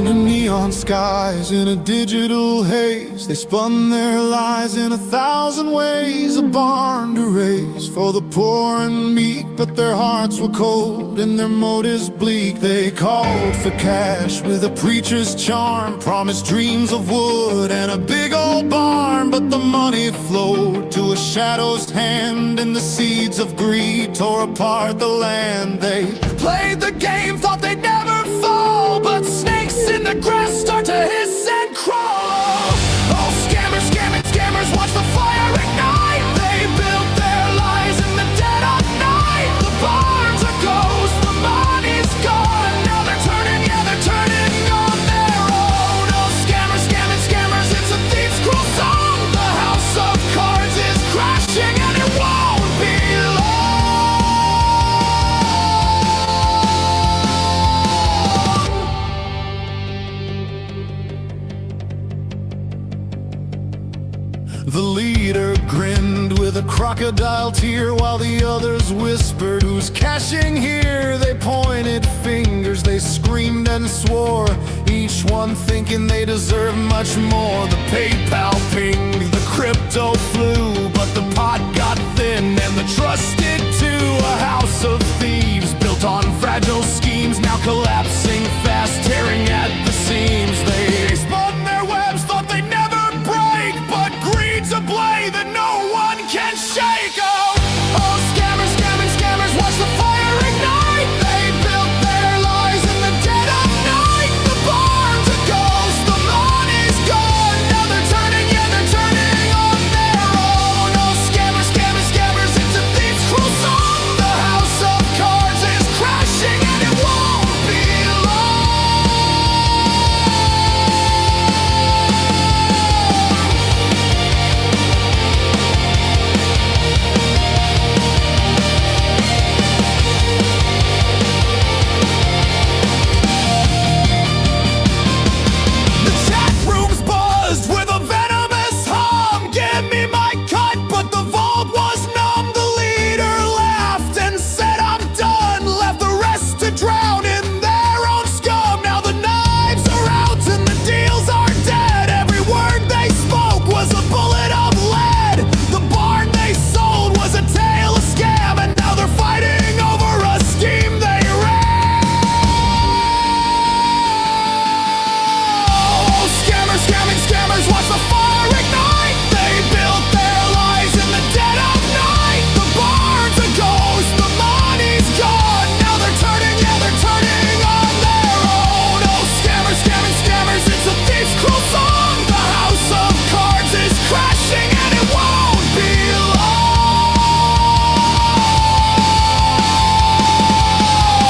Under neon skies in a digital haze, they spun their lies in 1,000 ways. A barn to raise for the poor and meek, but their hearts were cold and their motives bleak. They called for cash with a preacher's charm, promised dreams of wood and a big old barn. But the money flowed to a shadow's hand, and the seeds of greed tore apart the land. They played the game, thought they'd never fall, but snakes in the grass start to hiss and crawl. Oh, scammers, scamming, scammers, watch the fire ignite. They built their lies in the dead of night. The barns are ghosts, the money's gone, and now they're turning, yeah, they're turning on their own. Oh, scammers, scamming, scammers, it's a thief's cruel song. The house of cards is crashing, and it won't be long. The leader grinned with a crocodile tear, while the others whispered, who's cashing here? They pointed fingers, they screamed and swore, each one thinking they deserve much more. The PayPal pinged, the crypto flew, but the pot got thin and the trust did too. A house of thieves built on fragile schemes, now collapsing fast, tearing at the seams. They spun their webs, thought they'd never break, but greed's a blade that no one can shake. Oh, oh, scammers, scamming, scammers, watch the fire ignite. They built their lies in the dead of night. The barns are ghosts, the money's gone, now they're turning, yeah, they're turning on their own. Oh, scammers, scammers, scammers, it's a thief's cruel song. The house of cards is crashing, and it won't be long. The chat room's buzzed with a venomous hum. Give me my cut, but the vault was numb. The leader laughed and said, I'm done. Left the rest to drown in their own scum. Now the knives are out and the deals are dead. Every word they spoke was a bullet of lead. The barn they sold was a tale of scam, and now they're fighting over a scheme they ran. Oh, scammers, scamming, scammers, watch the fire ignite. They built their lies in the dead of night. The barns are ghosts, the money's gone, now they're turning, yeah, they're turning on their own. Oh, scammers, scamming, scammers, it's a thief's cruel song. The house of cards is crashing, and it won't be long.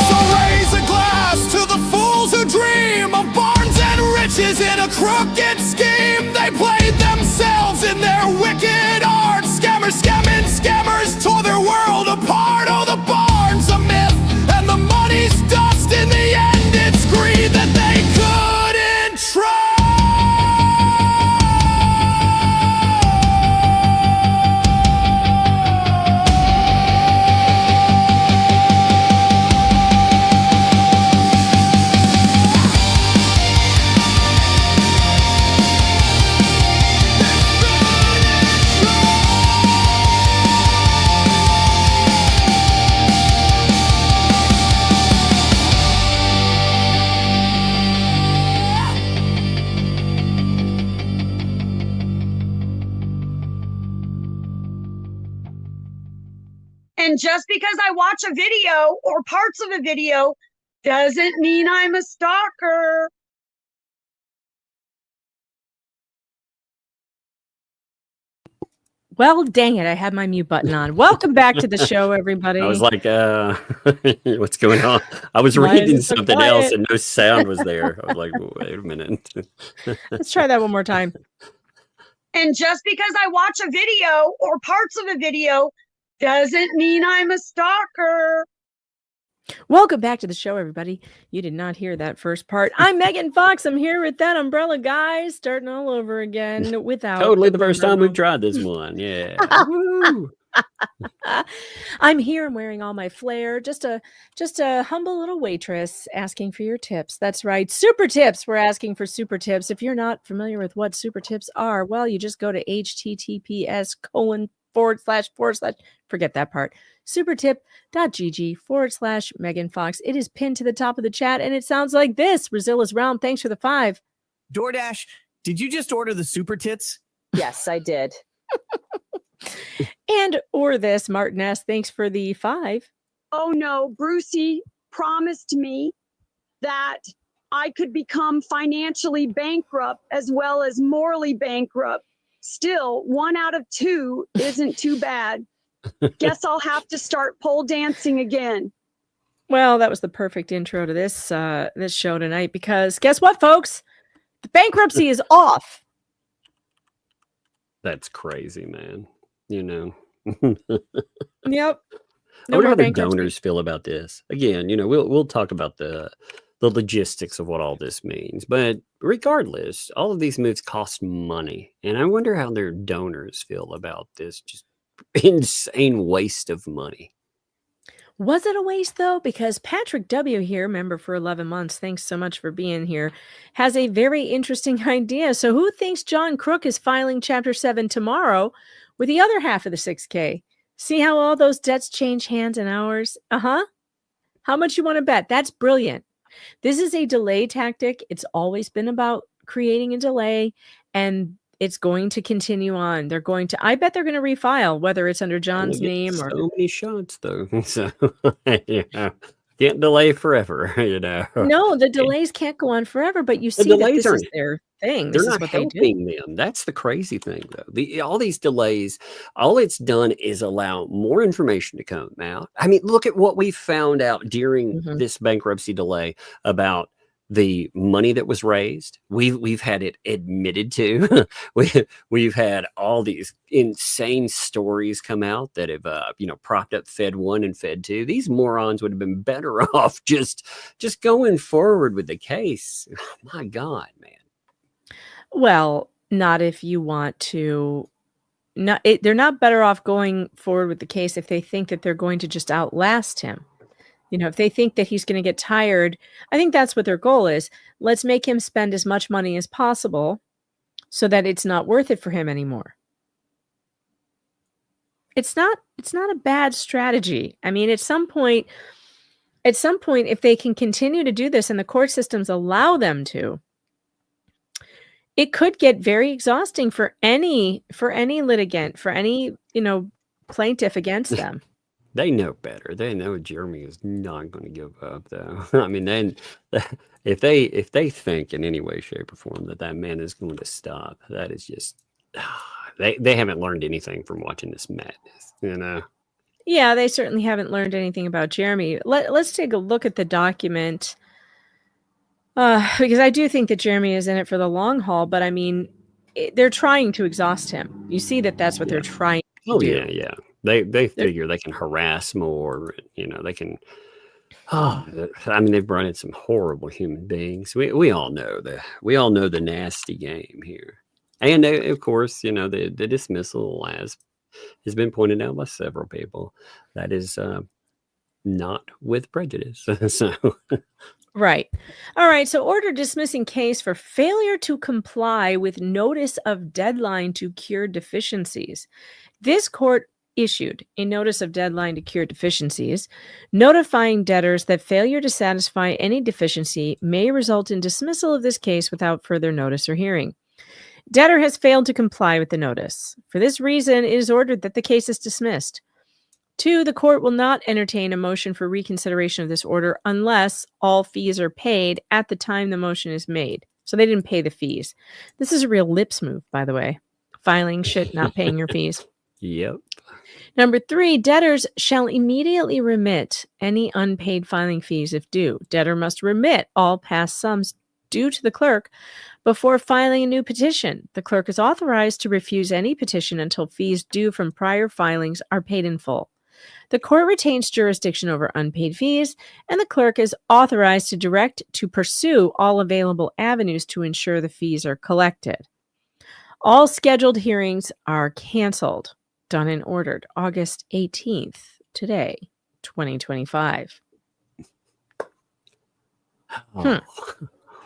So raise a glass to the fools who dream of barns and riches in a crooked scheme. They played themselves in their wicked art. Scammers, scamming, scammers tore their world apart. Oh, the barn's a myth and the money's dust. In the end, it's greed that they couldn't trust. And just because I watch a video or parts of a video doesn't mean I'm a stalker. Well, dang it, I had my mute button on. Welcome back to the show, everybody. I was like, what's going on? I was Why is reading it so something quiet? else and no sound was there. I was like, wait a minute. Let's try that one more time. And just because I watch a video or parts of a video doesn't mean I'm a stalker. Welcome back to the show, everybody. You did not hear that first part. I'm Megan Fox. I'm here with that umbrella guy, starting all over again without Totally the first time we've tried this one. Yeah. Woo. I'm here. I'm wearing all my flair. Just a humble little waitress asking for your tips. That's right. Super tips. We're asking for super tips. If you're not familiar with what super tips are, well, you just go to https:// forget that part. supertip.gg/Megan Fox. It is pinned to the top of the chat and it sounds like this. Razilla's Realm. Thanks for the 5. DoorDash, did you just order the super tits? Yes, I did. And or this, Martin S. Thanks for the 5. Oh no, Brucey promised me that I could become financially bankrupt as well as morally bankrupt. Still, 1 out of 2 isn't too bad. Guess I'll have to start pole dancing again. Well, that was the perfect intro to this this show tonight because guess what, folks? The bankruptcy is off. That's crazy, man. You know. Yep. I wonder how the donors feel about this. Again, you know, we'll talk about the logistics of what all this means. But regardless, all of these moves cost money. And I wonder how their donors feel about this just insane waste of money. Was it a waste, though? Because Patrick W. here, member for 11 months, thanks so much for being here, has a very interesting idea. So who thinks John Crook is filing Chapter 7 tomorrow with the other half of the 6K? See how all those debts change hands in hours? Uh-huh. How much you want to bet? That's brilliant. This is a delay tactic. It's always been about creating a delay, and it's going to continue on. I bet they're going to refile, whether it's under John's name or... So many shots, though. So, yeah, can't delay forever, you know. No, the delays can't go on forever, but you see that this is their thing. This is what they do. They're not helping them. That's the crazy thing, though. All these delays, all it's done is allow more information to come out. I mean, look at what we found out during this bankruptcy delay about the money that was raised. We've had it admitted to. we've had all these insane stories come out that have propped up Fed 1 and Fed 2. These morons would have been better off just going forward with the case. My God, man. Well, not if you want to. They're not better off going forward with the case if they think that they're going to just outlast him. You know, if they think that he's going to get tired, I think that's what their goal is. Let's make him spend as much money as possible so that it's not worth it for him anymore. It's not a bad strategy. I mean, at some point, if they can continue to do this and the court systems allow them to, it could get very exhausting for any litigant, for any, plaintiff against them. They know better. They know Jeremy is not going to give up, though. I mean, then if they think in any way, shape, or form that man is going to stop, that is just they haven't learned anything from watching this madness, you know. Yeah, they certainly haven't learned anything about Jeremy. Let's take a look at the document because I do think that Jeremy is in it for the long haul. But I mean, they're trying to exhaust him. You see that that's what they're trying to do. Yeah. They figure they can harass more, they can. I mean, they've brought in some horrible human beings. We all know the nasty game here, and of course, the dismissal has been pointed out by several people. That is not with prejudice. So, right, all right. So, order dismissing case for failure to comply with notice of deadline to cure deficiencies. This court issued a notice of deadline to cure deficiencies, notifying debtors that failure to satisfy any deficiency may result in dismissal of this case without further notice or hearing. Debtor has failed to comply with the notice. For this reason, it is ordered that the case is dismissed. 2, the court will not entertain a motion for reconsideration of this order unless all fees are paid at the time the motion is made. So they didn't pay the fees. This is a real lips move, by the way. Filing shit, not paying your fees. Yep. Number 3, debtors shall immediately remit any unpaid filing fees if due. Debtor must remit all past sums due to the clerk before filing a new petition. The clerk is authorized to refuse any petition until fees due from prior filings are paid in full. The court retains jurisdiction over unpaid fees, and the clerk is authorized to direct to pursue all available avenues to ensure the fees are collected. All scheduled hearings are canceled. Done and ordered August 18th, today, 2025. Oh.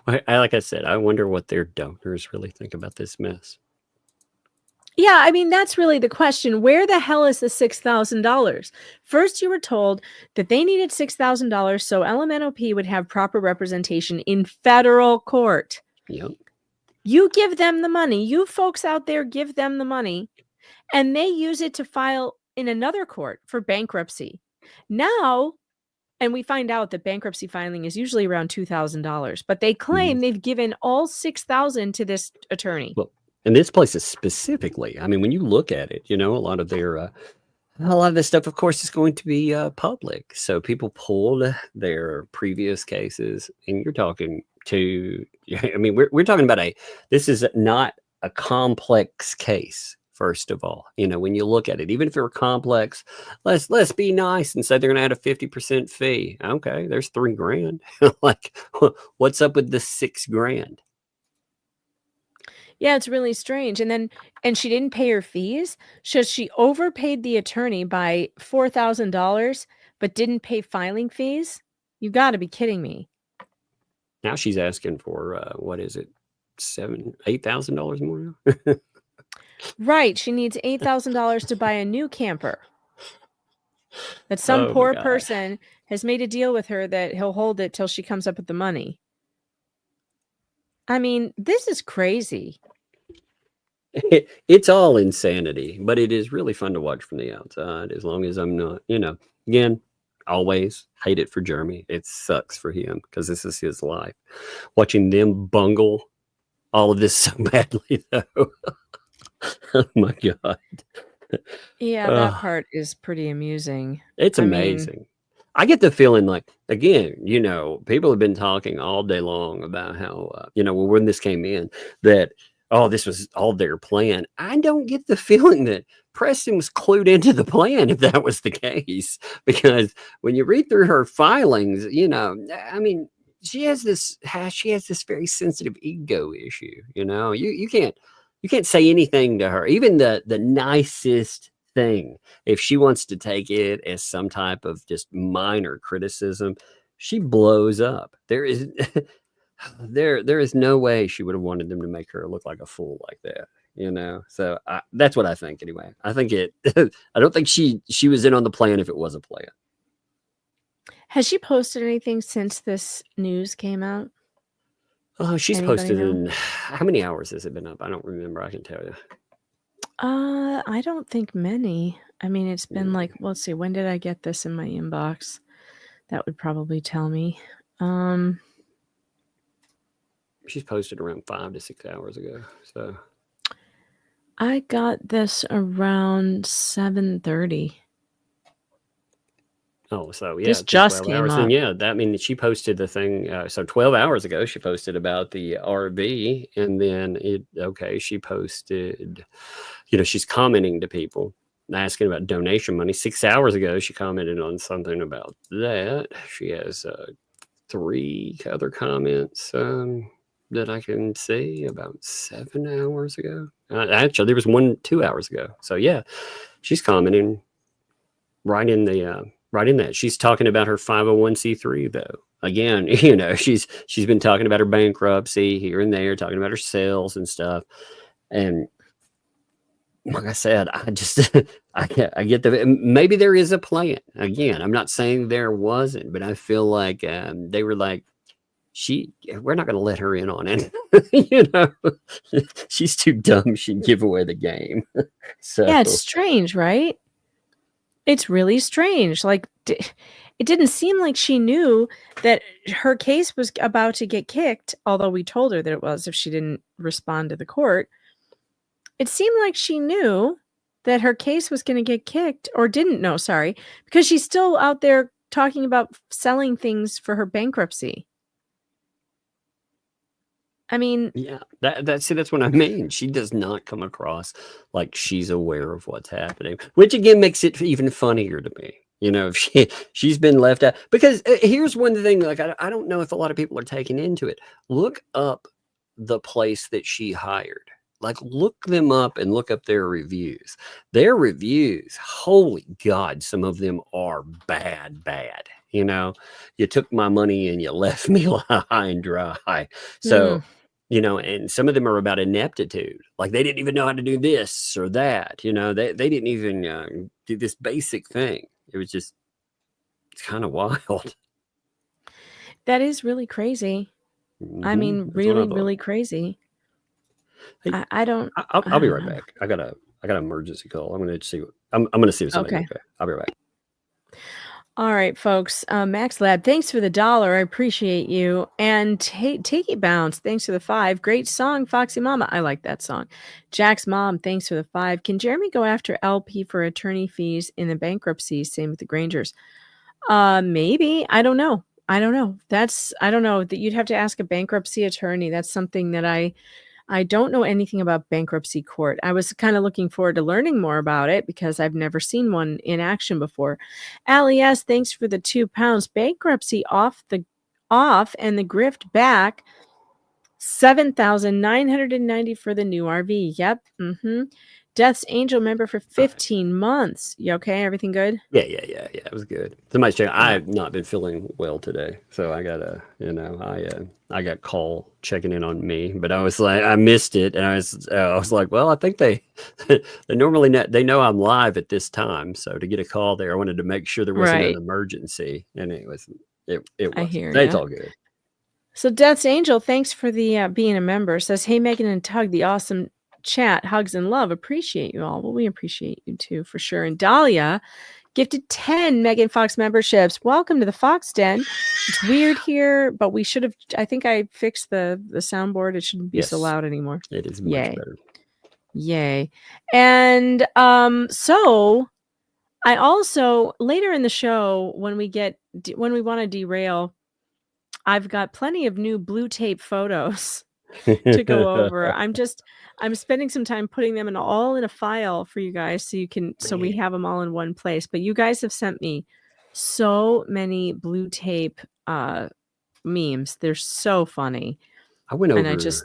Like I said, I wonder what their donors really think about this mess. Yeah, I mean, that's really the question. Where the hell is the $6,000? First, you were told that they needed $6,000 so LMNOP would have proper representation in federal court. Yep. You give them the money. You folks out there give them the money, and they use it to file in another court for bankruptcy. Now, and we find out that bankruptcy filing is usually around $2,000, but they claim they've given all $6,000 to this attorney. Well, and this place is specifically, I mean, when you look at it, you know, a lot of this stuff, of course, is going to be public. So people pulled their previous cases, and you're talking to, I mean, we're talking about this is not a complex case. First of all, you know, when you look at it, even if it were complex, let's be nice and say they're going to add a 50% fee. Okay, there's $3,000. Like, what's up with the $6,000? Yeah, it's really strange. And she didn't pay her fees. So she overpaid the attorney by $4,000, but didn't pay filing fees. You got to be kidding me. Now she's asking for what is it, $8,000 more? Right. She needs $8,000 to buy a new camper. That some poor person has made a deal with her that he'll hold it till she comes up with the money. I mean, this is crazy. It's all insanity, but it is really fun to watch from the outside, as long as I'm not, you know, again, always hate it for Jeremy. It sucks for him because this is his life. Watching them bungle all of this so badly, though. Oh my God. Yeah, that part is pretty amusing. It's amazing. I get the feeling like, again, you know, people have been talking all day long about how, you know, when this came in, that, oh, this was all their plan. I don't get the feeling that Preston was clued into the plan if that was the case. Because when you read through her filings, you know, I mean, she has this very sensitive ego issue, you know. You can't say anything to her, even the nicest thing. If she wants to take it as some type of just minor criticism, she blows up. There is no way she would have wanted them to make her look like a fool like that, you know. So that's what I think anyway. I think I don't think she was in on the plan if it was a plan. Has she posted anything since this news came out? Oh, she's posted in, how many hours has it been up? I don't remember. I can tell you. I don't think many. I mean, it's been like, let's see, when did I get this in my inbox? That would probably tell me. She's posted around 5 to 6 hours ago. So I got this around 7:30. Oh, so yeah, this just came up. And yeah, that means she posted the thing. So 12 hours ago, she posted about the RV, and then she posted, you know, she's commenting to people, asking about donation money. 6 hours ago, she commented on something about that. She has 3 other comments that I can see about 7 hours ago. Actually, there was one 2 hours ago. So yeah, she's commenting right in that. She's talking about her 501c3 though. Again, you know, she's been talking about her bankruptcy here and there, talking about her sales and stuff. And like I said, I get maybe there is a plan. Again, I'm not saying there wasn't, but I feel like they were like, we're not going to let her in on it. You know, she's too dumb. She'd give away the game. So yeah, it's strange, right? It's really strange. Like, it didn't seem like she knew that her case was about to get kicked, although we told her that it was if she didn't respond to the court. It seemed like she knew that her case was going to get kicked, or didn't know, sorry, because she's still out there talking about selling things for her bankruptcy. I mean, yeah, that's what I mean. She does not come across like she's aware of what's happening, which again makes it even funnier to me. You know, if she's been left out, because here's one thing, like, I don't know if a lot of people are taking into it. Look up the place that she hired. like look them up and look up their reviews. Their reviews, holy God, some of them are bad. You know, you took my money and you left me high and dry. So, you know, and some of them are about ineptitude. Like they didn't even know how to do this or that. You know, they didn't even do this basic thing. It was just, it's kind of wild. That is really crazy. I mean, really crazy. Hey, I don't. I'll be right back. I got an emergency call. I'm gonna see. I'm gonna see if somebody. Okay. I'll be right back. All right, folks. Max Lab, thanks for the $1. I appreciate you. And Take It Bounce, thanks for the 5. Great song, Foxy Mama. I like that song. Jack's mom, thanks for the 5. Can Jeremy go after LP for attorney fees in the bankruptcy? Same with the Grangers. Maybe. I don't know. I don't know. That you'd have to ask a bankruptcy attorney. That's something that I don't know anything about bankruptcy court. I was kind of looking forward to learning more about it because I've never seen one in action before. Allie S., thanks for the £2. Bankruptcy off and the grift back. 7,990 for the new RV. Yep. Death's Angel member for 15 months. You okay? Everything good? Yeah. It was good. Somebody's checking. I've not been feeling well today, so I got I got call checking in on me, but I was like, I missed it, and I was like, well, I think they normally they know I'm live at this time, so to get a call there, I wanted to make sure there wasn't an emergency, and it was. I hear you. It's all good. So Death's Angel, thanks for the being a member. Says, hey Megan and Tug, the awesome chat, hugs and love. Appreciate you all. Well, we appreciate you too, for sure. And Dahlia gifted 10 Megan Fox memberships. Welcome to the Fox Den. It's weird here, but we should have. I think I fixed the soundboard. It shouldn't be so loud anymore. It is much better. Yay! And so I also later in the show when we want to derail, I've got plenty of new blue tape photos to go over. I'm spending some time putting them all in a file for you guys so we have them all in one place. But you guys have sent me so many blue tape memes. They're so funny. I went over those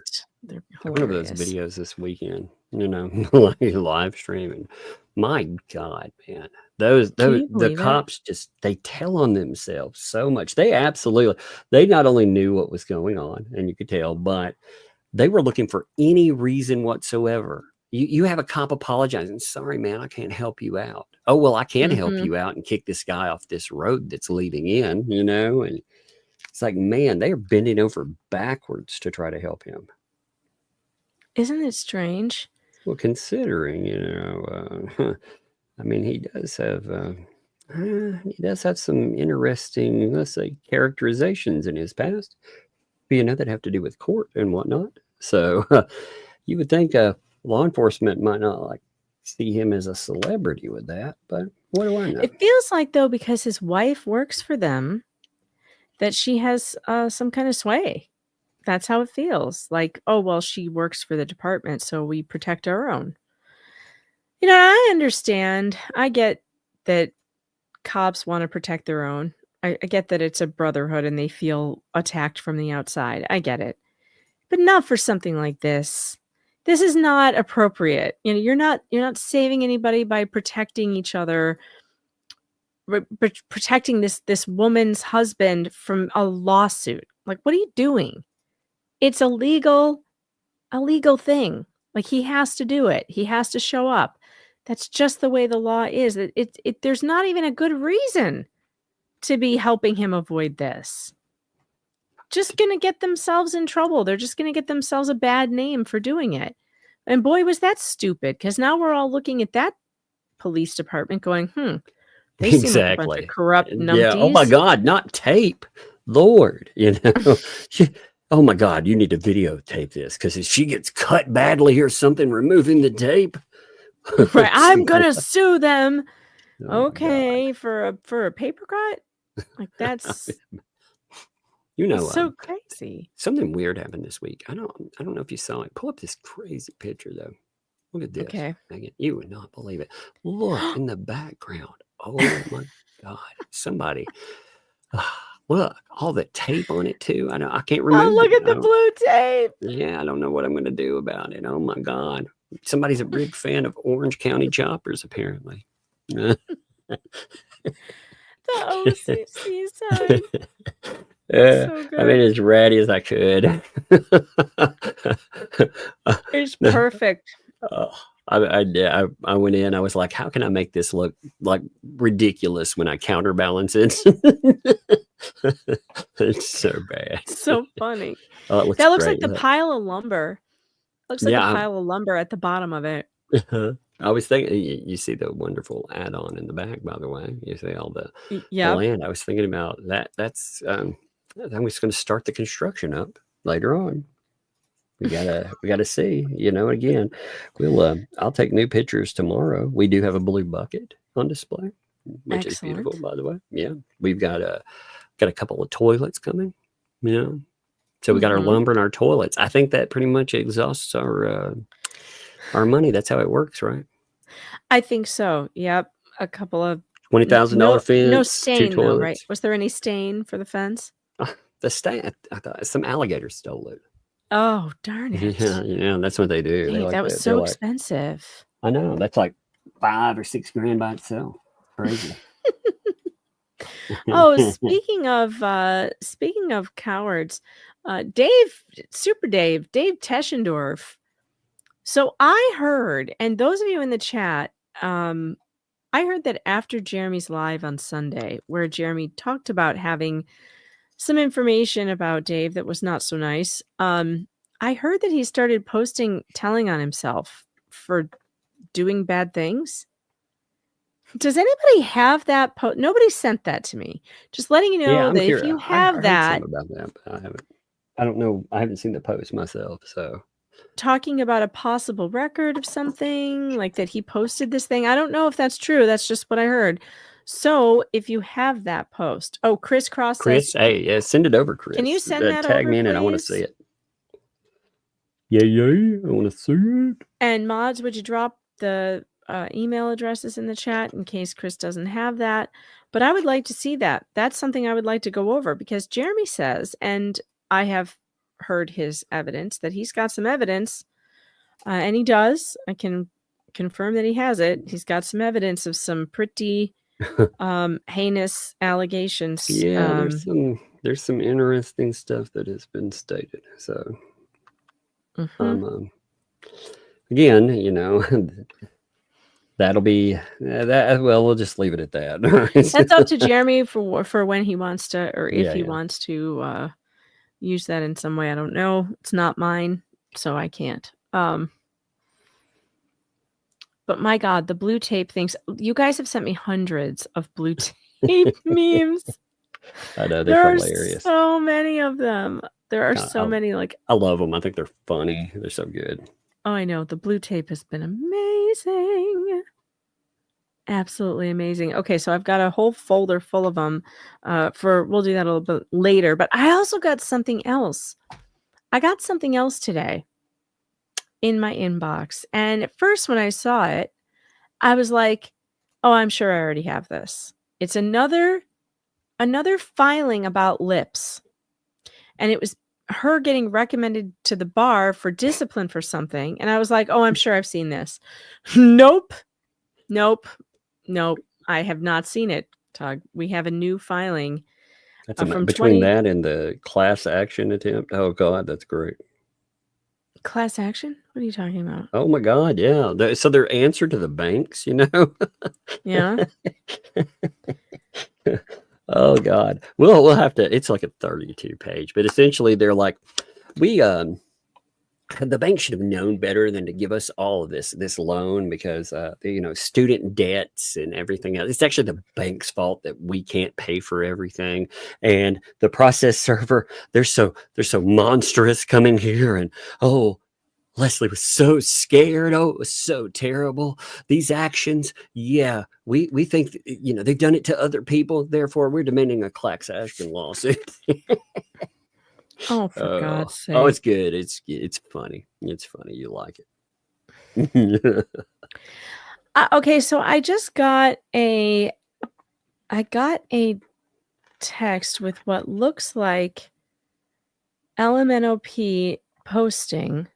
videos this weekend, like live streaming. My God, man. The cops they tell on themselves so much. They not only knew what was going on, and you could tell, but they were looking for any reason whatsoever. You have a cop apologizing. Sorry, man, I can't help you out. Oh, well, I can help you out and kick this guy off this road that's leading in, and it's like, man, they are bending over backwards to try to help him. Isn't it strange? Well, considering, I mean, he does have some interesting, let's say, characterizations in his past, that have to do with court and whatnot. So you would think law enforcement might not see him as a celebrity with that, but what do I know? It feels like, though, because his wife works for them, that she has some kind of sway. That's how it feels. Like, oh, well, she works for the department, so we protect our own. I understand. I get that cops want to protect their own. I get that it's a brotherhood and they feel attacked from the outside. I get it. But not for something like this. This is not appropriate. You're not saving anybody by protecting each other, protecting this woman's husband from a lawsuit. Like, what are you doing? It's a legal thing. Like, he has to do it. He has to show up. That's just the way the law is. There's not even a good reason to be helping him avoid this. Just going to get themselves in trouble. They're just going to get themselves a bad name for doing it. And boy, was that stupid, because now we're all looking at that police department going, they seem like a bunch of corrupt numpties. Yeah. Oh my God, not tape. Lord, oh my God, you need to videotape this, because if she gets cut badly or something, removing the tape. Right. I'm going to sue them. Okay. For a paper cut? Like, that's so crazy. Something weird happened this week. I don't know if you saw it. Pull up this crazy picture though. Look at this. Okay. Megan, you would not believe it. Look in the background. Oh my God. Somebody. Look, all the tape on it too. I can't Oh, remove look it. at the blue tape. Yeah, I don't know what I'm going to do about it. Oh my God. Somebody's a big fan of Orange County choppers, apparently. The OCC sign. Yeah, So I mean, good. as ratty as I could. It's perfect. I went in. I was like, how can I make this look like ridiculous when I counterbalance it? It's so bad. So funny. Oh, it looks That looks great. like the Look. pile of lumber. Looks like Yeah, a pile of lumber at the bottom of it. I was thinking, you see the wonderful add-on in the back, by the way. You see all the Yeah. land. I was thinking about that. That's I'm just going to start the construction up later on. We gotta see. Again, I'll take new pictures tomorrow. We do have a blue bucket on display, which is beautiful, by the way. Yeah, we've got a couple of toilets coming. So we got our lumber and our toilets. I think that pretty much exhausts our money. That's how it works, right? I think so. Yep. A couple of $20,000 fence. No stain, 2 though, toilets. right? Was there any stain for the fence? The stain. I thought some alligators stole it. Oh, darn it. Yeah, that's what they do. Dang, that was so expensive. I know. That's like $5 or $6 grand by itself. Crazy. Oh, speaking of cowards, Dave Teschendorf. So I heard, and those of you in the chat, I heard that after Jeremy's live on Sunday, where Jeremy talked about having some information about Dave that was not so nice, I heard that he started telling on himself for doing bad things. Does anybody have that post? Nobody sent that to me. Just letting you know that if you have I that, heard something about that, but I haven't. I don't know. I haven't seen the post myself. So talking about a possible record of something like that, he posted this thing. I don't know if that's true. That's just what I heard. So if you have that post, Chris, hey, yeah, send it over, Chris. Can you send that tag over, me in, and I want to see it. Yeah, I want to see it. And mods, would you drop the email addresses in the chat in case Chris doesn't have that? But I would like to see that. That's something I would like to go over, because Jeremy says, and I have heard his evidence, that he's got some evidence, and he does. I can confirm that he has it. He's got some evidence of some pretty heinous allegations. Yeah, there's some interesting stuff that has been stated. So again, that'll be that. Well, we'll just leave it at that. That's up to Jeremy for when he wants to, or if he wants to use that in some way. I don't know. It's not mine, so I can't. But my God, the blue tape things. You guys have sent me hundreds of blue tape memes. I know, they're hilarious. So many of them. There are so many. Like, I love them. I think they're funny. They're so good. Oh, I know. The blue tape has been amazing. Absolutely amazing. Okay, so I've got a whole folder full of them. We'll do that a little bit later. But I also got something else. I got something else today in my inbox. And at first, when I saw it, I was like, oh, I'm sure I already have this. It's another filing about lips. And it was her getting recommended to the bar for discipline for something. And I was like, oh, I'm sure I've seen this. Nope. I have not seen it, Tug. We have a new filing. That's between that and the class action attempt. Oh, God, that's great. Class action? What are you talking about? Oh, my God, yeah. So their answer to the banks, Yeah. Oh, God. We'll have to, it's like a 32 page, but essentially they're like, the bank should have known better than to give us all of this loan, because student debts and everything else. It's actually the bank's fault that we can't pay for everything. And the process server, they're so monstrous coming here. And Leslie was so scared. Oh, it was so terrible. These actions, yeah, we think they've done it to other people. Therefore, we're demanding a class action lawsuit. Oh, for God's sake. Oh, it's good. It's funny. It's funny. You like it. Okay, so I got a text with what looks like LMNOP posting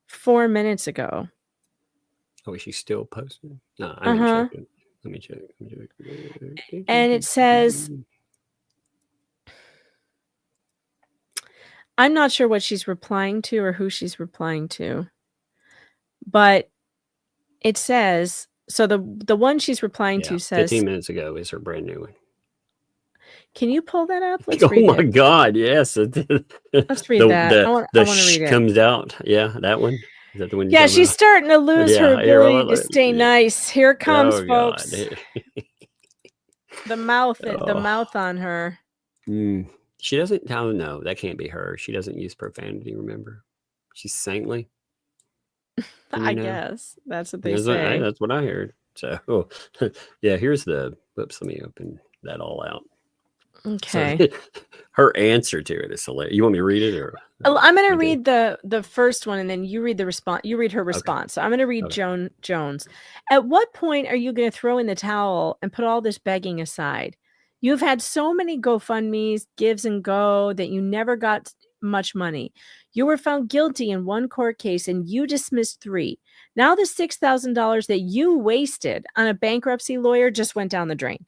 4 minutes ago. Oh, is she still posting? No, I haven't checked it. Let me check. And it says, I'm not sure what she's replying to or who she's replying to, but it says, so the one she's replying to says 15 minutes ago is her brand new one. Can you pull that up? Let's Oh read my it. God, yes. Let's read that. I want to read it. Comes out. Yeah, that one. Is that the one? Yeah, she's starting to lose her ability to stay nice. Here it comes, folks. The mouth on her. She doesn't. Oh no, that can't be her. She doesn't use profanity. Remember, she's saintly. I guess that's what they say. That's what I heard. So, yeah. Here's the. Whoops. Let me open that all out. Okay. So, her answer to it is hilarious. You want me to read it, or I'm going to read the first one, and then you read the response. You read her response. Okay. So I'm going to read Jones. At what point are you going to throw in the towel and put all this begging aside? You've had so many GoFundMes, gives and go, that you never got much money. You were found guilty in one court case, and you dismissed 3. Now the $6,000 that you wasted on a bankruptcy lawyer just went down the drain.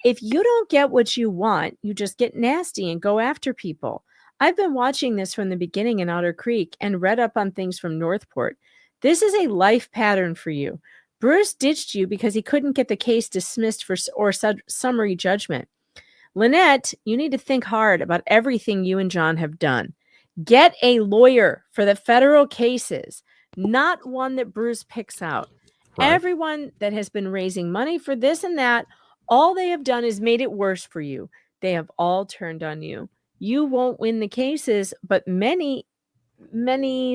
If you don't get what you want, you just get nasty and go after people. I've been watching this from the beginning in Otter Creek and read up on things from Northport. This is a life pattern for you. Bruce ditched you because he couldn't get the case dismissed or summary judgment. Lynette, you need to think hard about everything you and John have done. Get a lawyer for the federal cases, not one that Bruce picks out. Right. Everyone that has been raising money for this and that, all they have done is made it worse for you. They have all turned on you. You won't win the cases, but many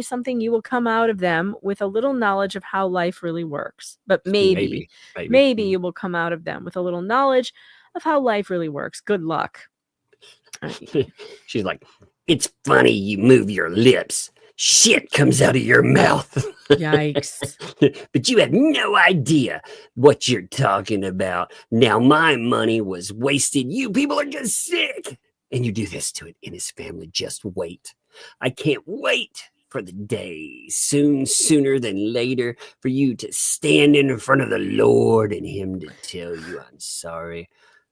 something you will come out of them with a little knowledge of how life really works. But maybe you will come out of them with a little knowledge of how life really works. Good luck. She's like, it's funny you move your lips. Shit comes out of your mouth. Yikes. But you have no idea what you're talking about. Now my money was wasted. You people are just sick. And you do this to an innocent family. Just wait. I can't wait for the day, sooner than later, for you to stand in front of the Lord and him to tell you, I'm sorry,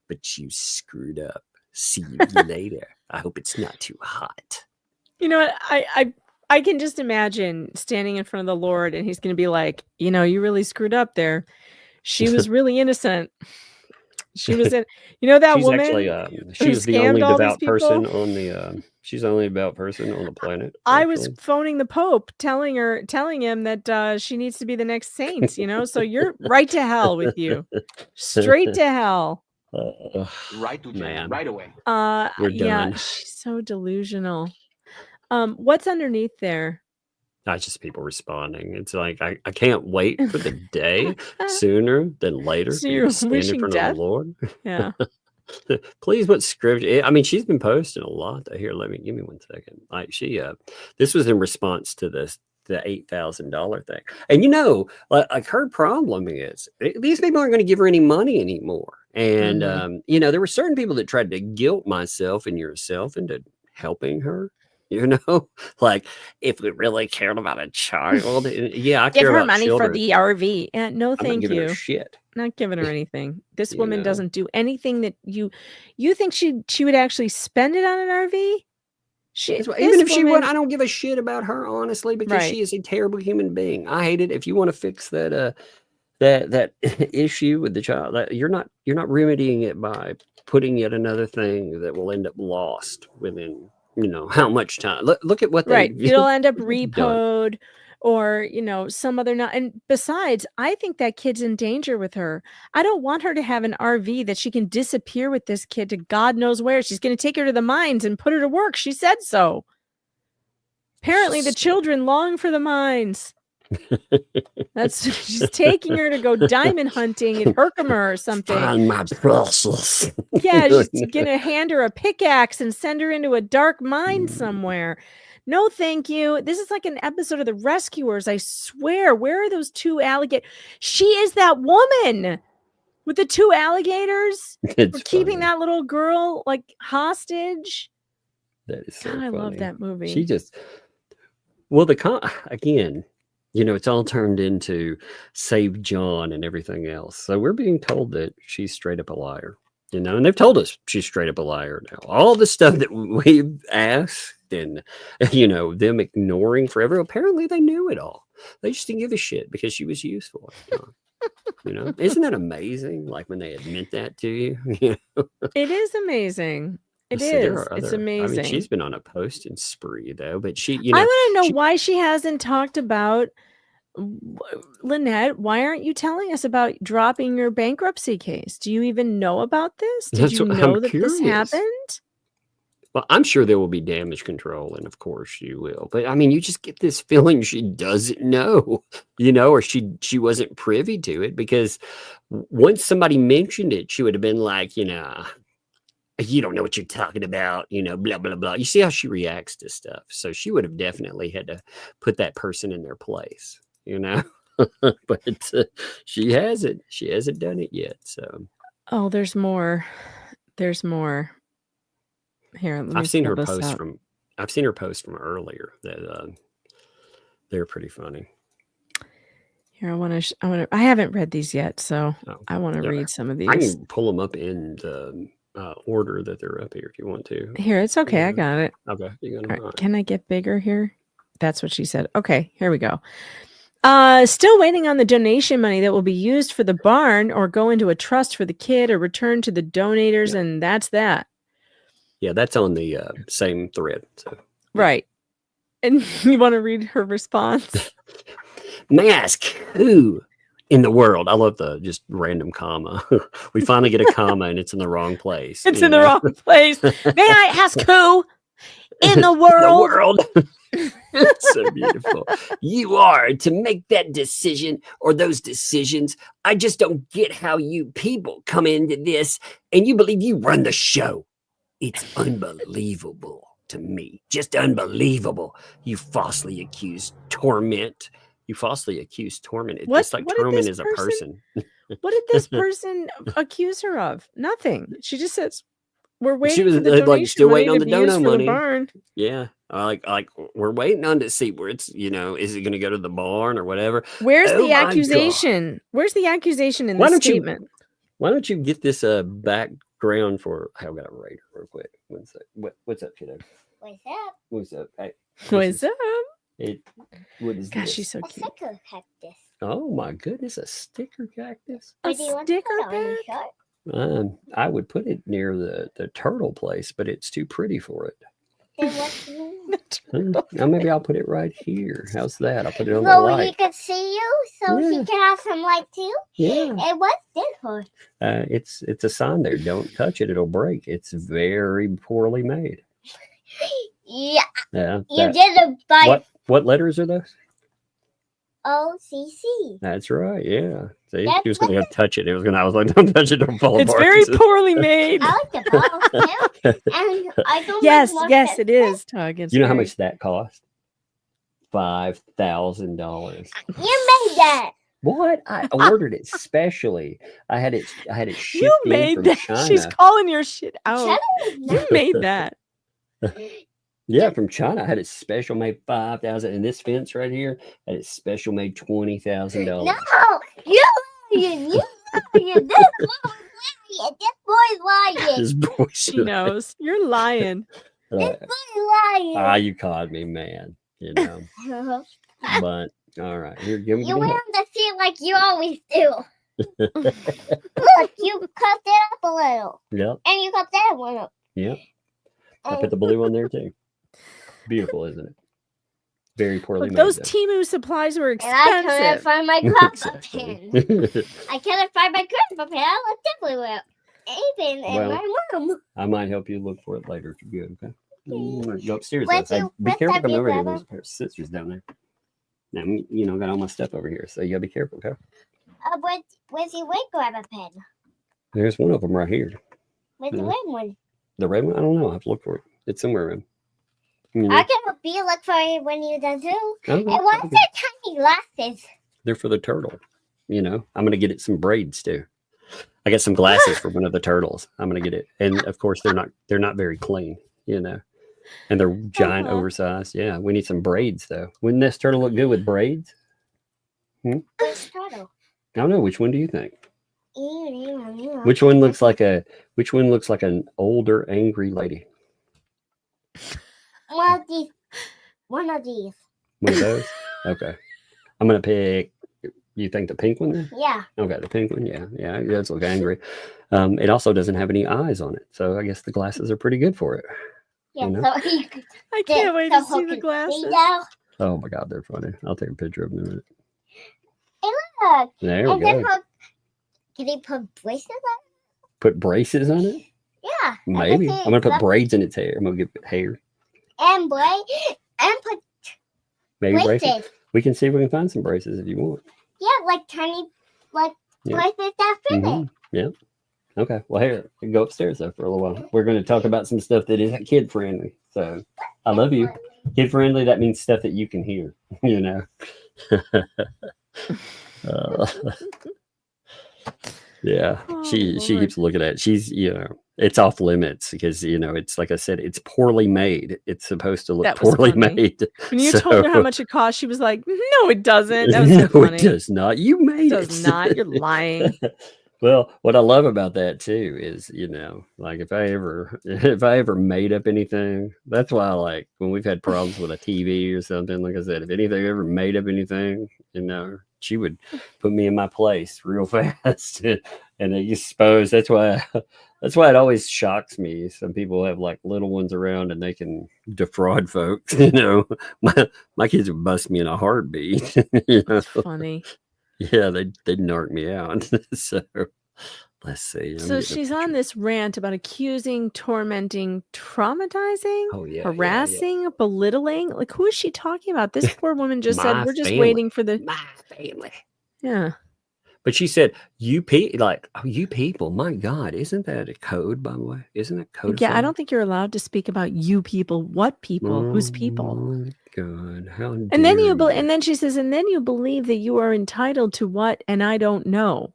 but you screwed up. See you later. I hope it's not too hot. You know what? I can just imagine standing in front of the Lord and he's going to be like, you know, you really screwed up there. She was really innocent. She was in, you know, that she's woman. Actually, she's the only devout person on the. She's the only devout person on the planet. I was phoning the Pope, telling him that she needs to be the next saint. You know, so you're right to hell with you, straight to hell. Right to jail, right away. We're done. Yeah, she's so delusional. What's underneath there? Not just people responding. It's like I can't wait for the day sooner than later. So you're wishing death? Of the Lord. Yeah. Please, what scripture? I mean, she's been posting a lot. Here, give me 1 second. Like this was in response to the $8,000 thing, and you know, like her problem is these people aren't going to give her any money anymore. And you know, there were certain people that tried to guilt myself and yourself into helping her. You know, like if we really cared about a child, yeah, I give care her about money children. for the RV. And no, thank I'm not you. Her shit. Not giving her anything. This You woman know. doesn't do anything that you think she would actually spend it on an RV. Even if she would, I don't give a shit about her, honestly, because she is a terrible human being. I hate it. If you want to fix that that issue with the child, you're not remedying it by putting yet another thing that will end up lost within. You know, how much time? Look at what they it'll end up repoed or, you know, some other not. And besides, I think that kid's in danger with her. I don't want her to have an RV that she can disappear with this kid to God knows where. She's going to take her to the mines and put her to work. She said so. Apparently the children long for the mines. She's taking her to go diamond hunting in Herkimer or something. Find my precious. Yeah, she's gonna hand her a pickaxe and send her into a dark mine somewhere. No, thank you. This is like an episode of The Rescuers. I swear. Where are those 2 alligators? She is that woman. with the 2 alligators It's for keeping funny. that little girl like hostage. That is so God, I love funny. that movie. She just, well, again, you know, it's all turned into Save John and everything else. So we're being told that she's straight up a liar, you know, and they've told us she's straight up a liar now. All the stuff that we've asked and, you know, them ignoring forever, apparently they knew it all. They just didn't give a shit because she was useful. You know, isn't that amazing? Like when they admit that to you, you know? It is amazing. It So there is. are It's other, I amazing. mean, she's been on a posting spree though, but she, you know, I want to know she- why she hasn't talked about Lynette. Why aren't you telling us about dropping your bankruptcy case? Do you even know about this? Did That's you what know I'm that this curious. happened? Well, I'm sure there will be damage control, and of course she will. But I mean, you just get this feeling she doesn't know, you know, or she wasn't privy to it, because once somebody mentioned it, she would have been like, you know, you don't know what you're talking about, you know, blah blah blah. You see how she reacts to stuff, so she would have definitely had to put that person in their place, you know. But she hasn't. She hasn't done it yet. So Oh, there's more. There's more. Here, let me I've seen pull her this posts up. from. I've seen her posts from earlier that they're pretty funny. Here, I want to. I haven't read these yet, so Oh, I want to yeah. read some of I these. can pull them up in the order that they're up here if you want to. Here, it's okay. I Yeah. got it. Okay, you're All gonna. right, can I get bigger here? That's what she said. Okay, here we go. Still waiting on the donation money that will be used for the barn or go into a trust for the kid or return to the donators, Yeah. and that's that. Yeah, that's on the same thread. So Right. And you want to read her response? may I ask who in the world? I love the just random comma. We finally get a comma and it's in the wrong place. It's you in the know? wrong place. May I ask who in the The world? world. So beautiful. You are to make that decision or those decisions. I just don't get how you people come into this and you believe you run the show. It's unbelievable to me. Just unbelievable. You falsely accused Torment. You falsely accused Torment. It's What- just like what did Torment this is a person- person. What did this person accuse her of? Nothing. She just says, "We're waiting was, for the like, donation still money waiting on to the be used dono for money." the barn." Yeah. Like we're waiting on to see where it's, you know, is it going to go to the barn or whatever? Where's Oh the my God. accusation? Where's the accusation in Why this don't you- statement? Why don't you get this background for? I've got to rate her real quick. One sec. What's up, kiddo? What's up? What's up? Hey, What's up? what is Gosh, this? she's so A cute. sticker cactus. Oh my goodness, a sticker cactus. A What do you want to sticker put on your pack? shirt? I would put it near the turtle place, but it's too pretty for it. Then what do you want? Now maybe I'll put it right here. How's that? I'll put it on the Well, he light. could see you, so Yeah. he can have some light too. Yeah. And what's this for? It's a sign there. Don't touch it; it'll break. It's very poorly made. Yeah, Yeah. you didn't buy What letters are those? OCC. That's right. Yeah. See, That's he was going to touch it. I was like, don't touch it. Don't fall It's apart. very poorly made. I like the bottle too. And I don't Yes, like yes, it is, Tug. It's You know how very- much that cost? $5,000. You made that. What? I ordered it specially. I had it shipped You in made from that. China. She's calling your shit out. Shut You up. made that. Yeah, from China. I had it special made $5,000, and this fence right here had it special made $20,000. No, you lying. You lying. This boy's lying. This boy She knows. You're lying. This boy's lying. You caught me, man. You know, but all right, here, give me. You went on the seat like you always do. Look, you cut it up a little. Yep, And you cut that one up. yep. I And put the blue on there too. Beautiful, isn't it? Very poorly Look, made. those though. Temu supplies were I couldn't expensive. find my crop Exactly. pen. I couldn't find my crop pen. I looked everywhere. Even in Well, my room. I might help you look for it later if you're good. Okay. Go upstairs. What's though. your- Be what's careful that coming over here. big There's a pair of scissors down there. Now, you know, got all my stuff over here, so you gotta be careful. Okay. Where's your red grab a pen? There's one of them right here. Where's the Yeah. red one? The red one. I don't know. I have to look for it. It's somewhere around. You know, I can help you look for it when you're done too. okay, And what's okay. their tiny glasses? They're for the turtle. You know, I'm gonna get it some braids too. I got some glasses for one of the turtles. I'm gonna get it, and of course they're not very clean, you know, and they're giant, oversized. Yeah, we need some braids though. Wouldn't this turtle look good with braids? Which turtle? I don't know. Which one do you think? Which one looks like an older, angry lady? One of these. One of these. One of those? Okay. I'm gonna pick. You think the pink one then? Yeah. Okay, the pink one. Yeah, it does look angry. It also doesn't have any eyes on it, so I guess the glasses are pretty good for it. Yeah. You know? So he could I can't wait to see the glasses. Oh my God, they're funny. I'll take a picture of them in a minute. Hey, look. There we And then go. can he put braces on? Put braces on it? Yeah. Maybe. I'm gonna put braids in its hair. I'm gonna give it hair. And put Maybe braces. braces. We can see if we can find some braces if you want. Yeah, like tiny, like Yeah. braces that fit it. Mhm. Yeah. Okay. Well, here, we can go upstairs though for a little while. We're going to talk about some stuff that isn't kid friendly. So, I love you. Kid friendly. That means stuff that you can hear. You know. Yeah. Oh, She Lord. keeps looking at it. She's it's off limits because it's like I said, it's poorly made. It's supposed to look That was poorly funny. made. When you So- told her how much it cost, she was like, "No, it doesn't." That was No, so funny. it does not. You made It it. does not. You're lying. Well, what I love about that too is, like if I ever made up anything, that's why I like when we've had problems with a TV or something, like I said, if anything ever made up anything, she would put me in my place real fast. And I suppose that's why it always shocks me. Some people have like little ones around and they can defraud folks. My kids would bust me in a heartbeat. That's funny. Yeah, they'd narc me out. So let's see. So she's on this rant about accusing, tormenting, traumatizing, Oh yeah, harassing, belittling. Like, who is she talking about? This poor woman just said, My "We're just family. waiting for the." My family. Yeah. But she said, you people, my God, isn't that a code, by the way? Isn't it code? Yeah, I don't think you're allowed to speak about you people. What people? Whose Oh people? my God, how And then dare you. and then she says, and then you believe that you are entitled to what? And I don't know.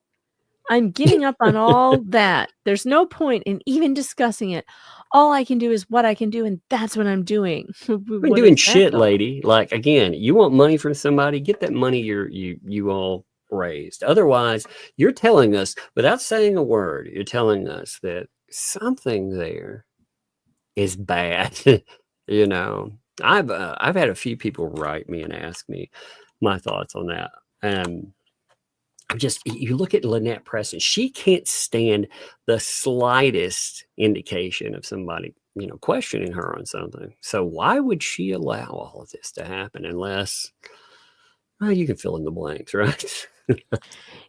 I'm giving up on all that. There's no point in even discussing it. All I can do is what I can do, and that's what I'm doing. I've been doing shit, lady. Like, again, you want money from somebody, get that money you all raised. Otherwise, you're telling us, without saying a word, you're telling us that something there is bad. I've had a few people write me and ask me my thoughts on that. You look at Lynette Preston, she can't stand the slightest indication of somebody, questioning her on something. So why would she allow all of this to happen unless, well, you can fill in the blanks, right?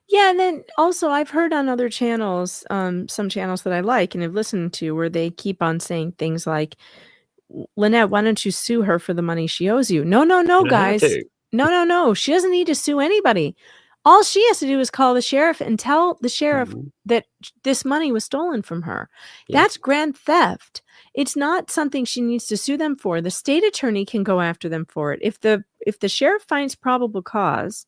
Yeah, and then also I've heard on other channels, some channels that I like and have listened to, where they keep on saying things like, "Lynette, why don't you sue her for the money she owes you?" No, guys. No. She doesn't need to sue anybody. All she has to do is call the sheriff and tell the sheriff that this money was stolen from her. Yeah. That's grand theft. It's not something she needs to sue them for. The state attorney can go after them for it. If the sheriff finds probable cause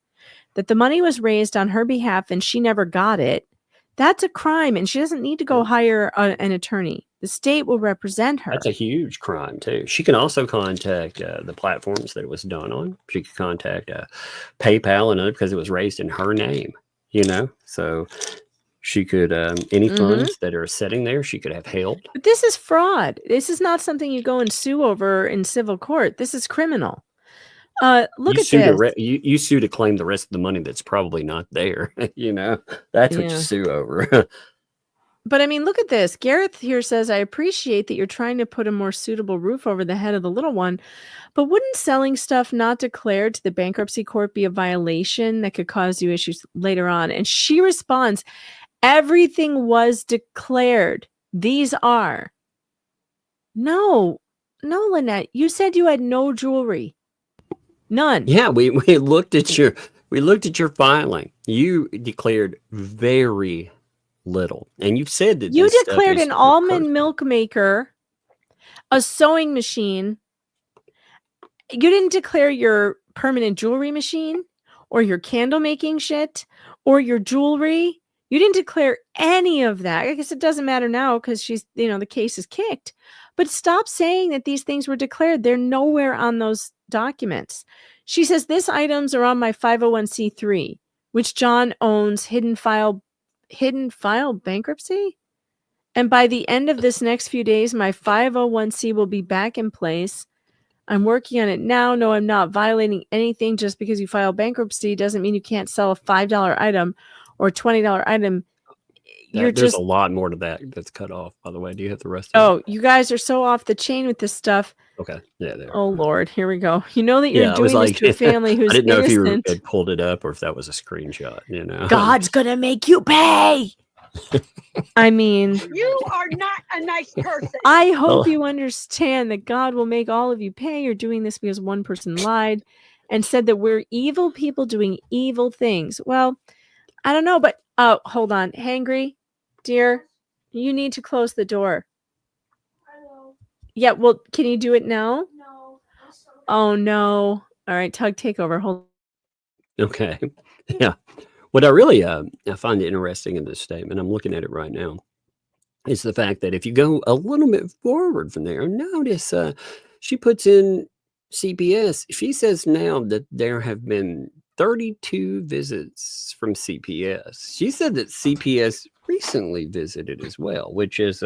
that the money was raised on her behalf and she never got it, that's a crime, and she doesn't need to go hire an attorney. The state will represent her. That's a huge crime too. She can also contact the platforms that it was done on. She could contact PayPal and other, because it was raised in her name, so she could, any funds that are sitting there, she could have held. But this is fraud. This is not something you go and sue over in civil court. This is criminal. Look at this. You sue to claim the rest of the money that's probably not there. That's what you sue over. But I mean, look at this. Gareth here says, "I appreciate that you're trying to put a more suitable roof over the head of the little one, but wouldn't selling stuff not declared to the bankruptcy court be a violation that could cause you issues later on?" And she responds, "Everything was declared. These are." No, Lynette, you said you had no jewelry. None. Yeah, we looked at your filing. You declared very little, and you've said that You this stuff declared is an for almond personal. milk maker, a sewing machine. You didn't declare your permanent jewelry machine or your candle making shit or your jewelry. You didn't declare any of that. I guess it doesn't matter now because she's, the case is kicked. But stop saying that these things were declared. They're nowhere on those documents. She says, "These items are on my 501c3, which John owns, hidden file bankruptcy. And by the end of this next few days, my 501c will be back in place. I'm working on it now. No, I'm not violating anything. Just because you file bankruptcy doesn't mean you can't sell a $5 item or $20 item. There's a lot more to that that's cut off, by the way. Do you have the rest of it? Oh, you guys are so off the chain with this stuff. Okay. Yeah. There. Oh, Lord. Here we go. You know that you're doing like, this to a family who's I didn't know innocent. if you had pulled it up or if that was a screenshot, God's going to make you pay. I mean, You are not a nice person. I hope you understand that God will make all of you pay. You're doing this because one person lied and said that we're evil people doing evil things. Well, I don't know, but hold on. Hangry, dear, you need to close the door. Hello. Yeah, well, can you do it now? No. Oh, no. All right, Tug, take over. Hold Okay. Yeah. What I really I find interesting in this statement, I'm looking at it right now, is the fact that if you go a little bit forward from there, notice she puts in CPS. She says now that there have been 32 visits from CPS. She said that CPS recently visited as well, which is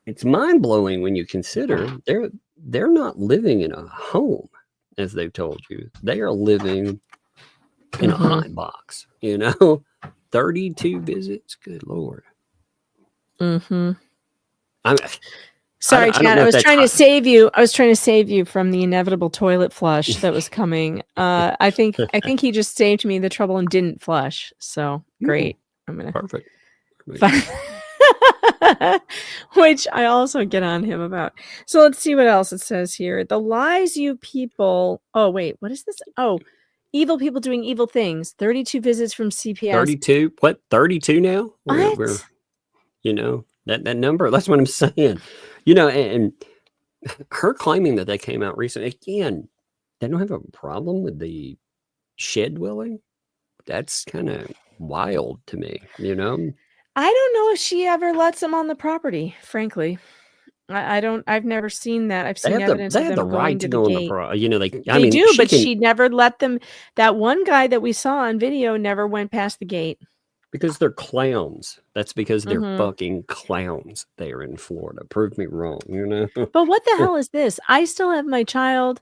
it's mind-blowing when you consider they're not living in a home, as they've told you. They are living in a hot box, 32 visits. Good Lord. Mm-hmm. I'm Sorry, I don't Chad. know I if was that's trying to hot. save you. I was trying to save you from the inevitable toilet flush that was coming. I think he just saved me the trouble and didn't flush. So great. I'm gonna Perfect. which I also get on him about. So let's see what else it says here. The lies you people. Oh wait, what is this? Oh, evil people doing evil things. 32 visits from CPS. 32? What? 32 now? What? We're that number. That's what I'm saying. And her claiming that they came out recently, again, they don't have a problem with the shed dwelling. That's kind of wild to me, I don't know if she ever lets them on the property, frankly. I don't. I've never seen that. I've seen evidence they of have them the going right to to the go on gate. the They do, but she never let them. That one guy that we saw on video never went past the gate. Because they're clowns. That's because they're Mhm. fucking clowns there in Florida. Prove me wrong, But what the hell is this? I still have my child.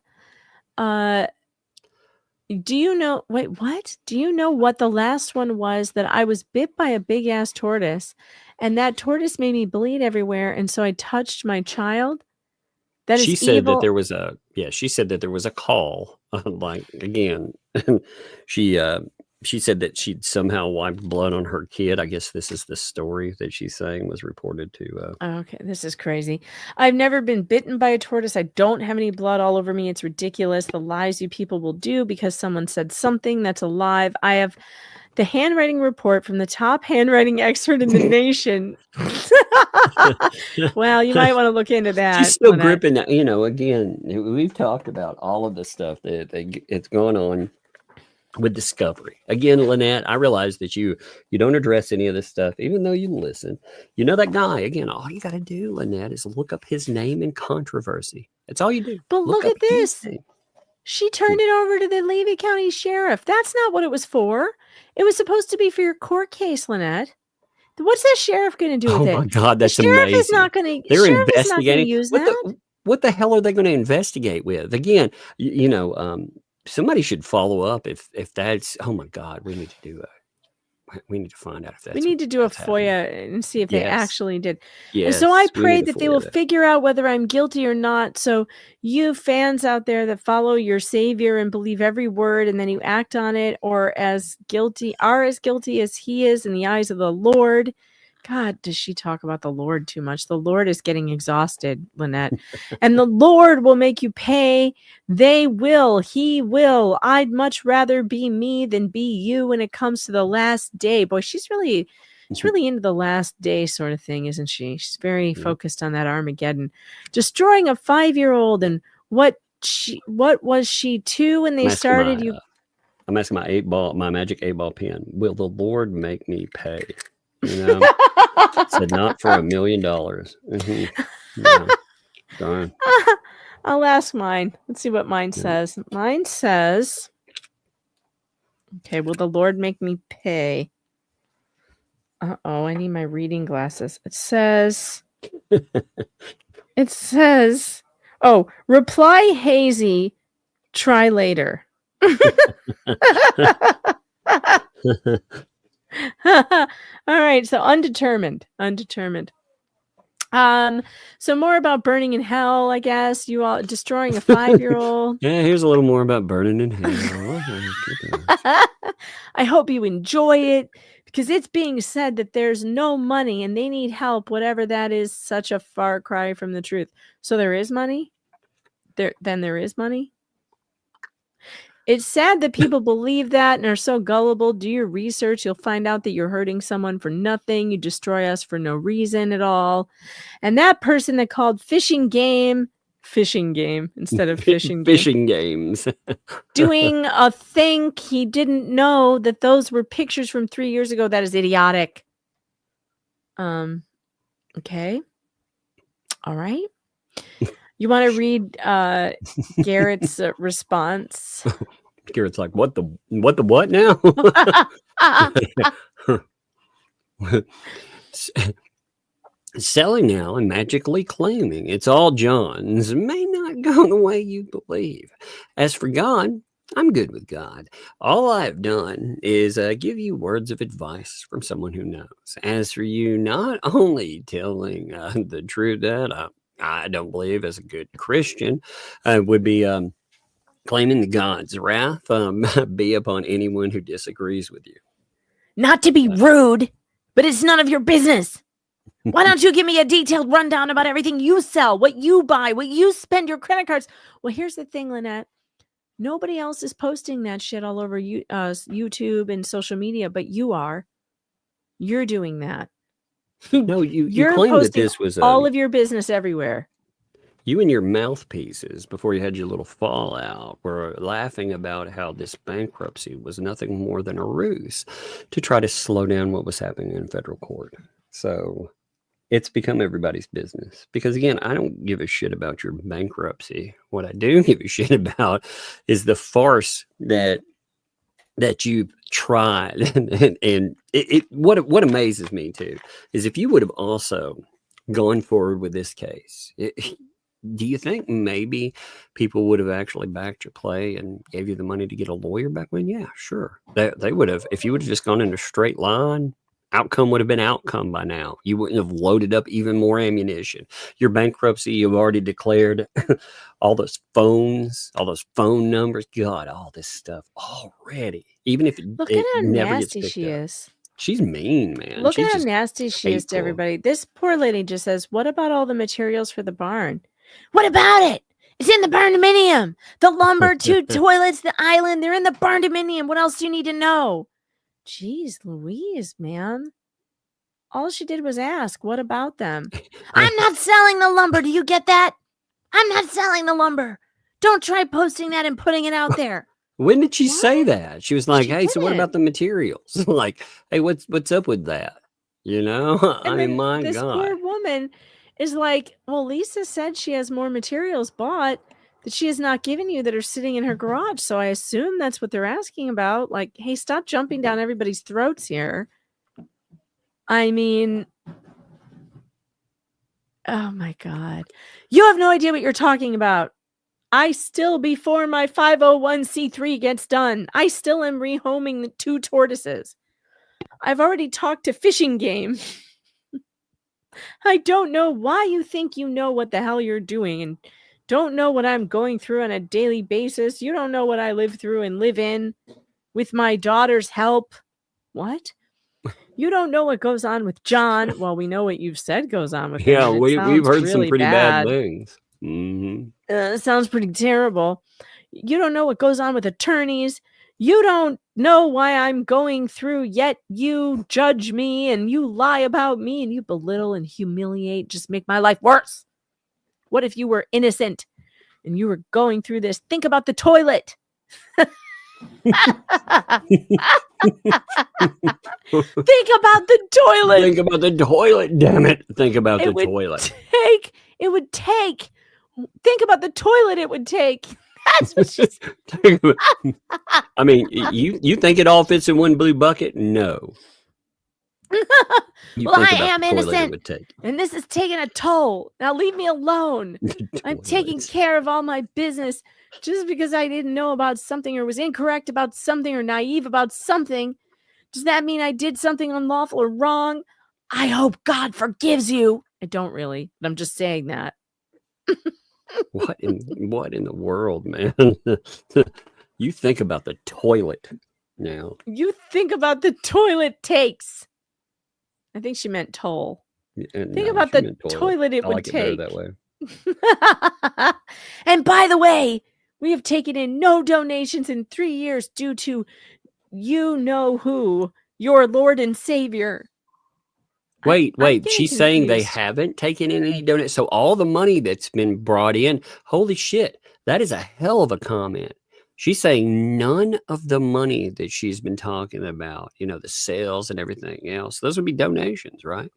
Do you know? Wait, what? Do you know what the last one was? That I was bit by a big ass tortoise, and that tortoise made me bleed everywhere, and so I touched my child. That is She said evil. that there was she said that there was a call. Like again, she said that she'd somehow wiped blood on her kid. I guess this is the story that she's saying was reported to. Okay, this is crazy. I've never been bitten by a tortoise. I don't have any blood all over me. It's ridiculous. The lies you people will do because someone said something that's alive. I have the handwriting report from the top handwriting expert in the nation. Well, you might want to look into that. She's still Lynette. gripping that. Again, we've talked about all of the stuff that it's going on with discovery. Again, Lynette, I realize that you don't address any of this stuff, even though you listen. That guy, again, all you got to do, Lynette, is look up his name in controversy. That's all you do. But look up at this. his name. She turned it over to the Levy County Sheriff. That's not what it was for. It was supposed to be for your court case, Lynette. What's that sheriff going to do with it? Oh my God, that's the sheriff amazing. Is not going to. They're Sheriff is not going to investigating. use that. What the hell are they going to investigate with? Again, somebody should follow up if that's. Oh my God, we need to do we need to find out if that's. We need to do a what's happening. FOIA and see if they actually did. Yes, And so I we pray need to that they will FOIA that. figure out whether I'm guilty or not. So you fans out there that follow your savior and believe every word and then you act on it or are as guilty as he is in the eyes of the Lord. God, does she talk about the Lord too much? The Lord is getting exhausted, Lynette. And the Lord will make you pay. They will. He will. I'd much rather be me than be you when it comes to the last day. Boy, she's really into the last day sort of thing, isn't she? She's very focused on that Armageddon. Destroying a 5-year-old and what was she 2 when they started? I'm asking my magic 8-ball pen. Will the Lord make me pay? You know, said not for $1 million. No. Darn. I'll ask mine. Let's see what mine says. Mine says, okay, will the Lord make me pay? I need my reading glasses. It says, reply hazy, try later. All right, so undetermined. So more about burning in hell, I guess. You all destroying a 5-year-old. Yeah, here's a little more about burning in hell. I hope you enjoy it, because it's being said that there's no money and they need help, whatever that is. Such a far cry from the truth. So there is money? There is money? It's sad that people believe that and are so gullible. Do your research. You'll find out that you're hurting someone for nothing. You destroy us for no reason at all. And that person that called fishing game instead of fishing games. Doing a thing he didn't know that those were pictures from 3 years ago. That is idiotic. Okay. All right. You want to read Garrett's response? Garrett's like, what the what now? Selling now and magically claiming it's all John's may not go the way you believe. As for God, I'm good with God. All I've done is give you words of advice from someone who knows. As for you, not only telling the truth that I don't believe as a good Christian would be claiming that God's wrath be upon anyone who disagrees with you. Not to be rude, but it's none of your business. Why don't you give me a detailed rundown about everything you sell, what you buy, what you spend your credit cards? Well, here's the thing, Lynette. Nobody else is posting that shit all over YouTube and social media, but you are. You're doing that. No, you You're claimed posting that this was all of your business everywhere. You and your mouthpieces, before you had your little fallout, were laughing about how this bankruptcy was nothing more than a ruse to try to slow down what was happening in federal court. So it's become everybody's business. Because again, I don't give a shit about your bankruptcy. What I do give a shit about is the farce that you've tried. And what amazes me too is if you would have also gone forward with this case, do you think maybe people would have actually backed your play and gave you the money to get a lawyer back when? Yeah, sure. They would have. If you would have just gone in a straight line, outcome would have been outcome by now. You wouldn't have loaded up even more ammunition. Your bankruptcy, you've already declared all those phones, all those phone numbers. God, all this stuff already. Even if Look it at how never nasty gets she picked up. is. She's mean, man. Look She's at how just nasty she is to hateful. everybody. This poor lady just says, what about all the materials for the barn? What about it? It's in the barn-dominium. The lumber, 2 toilets, the island, they're in the barn-dominium. What else do you need to know? Jeez Louise, man. All she did was ask, what about them? I'm not selling the lumber. Do you get that? I'm not selling the lumber. Don't try posting that and putting it out there. When did she say that? She was like, hey, so what didn't. about the materials? Like, hey, what's up with that? You know? I And mean, then my this God. poor woman is like, well, Lisa said she has more materials bought that she has not given you that are sitting in her garage. So I assume that's what they're asking about. Like, hey, stop jumping down everybody's throats here. I mean, oh my God. You have no idea what you're talking about. I still, before my 501c3 gets done, I still am rehoming the 2 tortoises. I've already talked to Fishing Game. I don't know why you think you know what the hell you're doing and don't know what I'm going through on a daily basis. You don't know what I live through and live in with my daughter's help. What? You don't know what goes on with John. Well, we know what you've said goes on with him. Yeah, we've heard really some pretty bad bad things. Mm-hmm. It sounds pretty terrible. You don't know what goes on with attorneys. You don't know why I'm going through, yet you judge me and you lie about me and you belittle and humiliate, just make my life worse. What if you were innocent and you were going through this? Think about the toilet. Think about the toilet. Think about the toilet, damn it. Think about the toilet. Think about the toilet it would take. That's what she's I mean, you think it all fits in one blue bucket? No. Well, I am innocent, and this is taking a toll. Now leave me alone. I'm taking care of all my business. Just because I didn't know about something or was incorrect about something or naive about something, does that mean I did something unlawful or wrong? I hope God forgives you. I don't really, but I'm just saying that. What in the world, man? You think about the toilet now. You think about the toilet takes. I think she meant toll. Think about the toilet it would take. That way. And by the way, we have taken in no donations in 3 years due to you know who, your Lord and Savior. Wait. She's saying they haven't taken in any donations. So all the money that's been brought in, holy shit, that is a hell of a comment. She's saying none of the money that she's been talking about, the sales and everything else, those would be donations, right?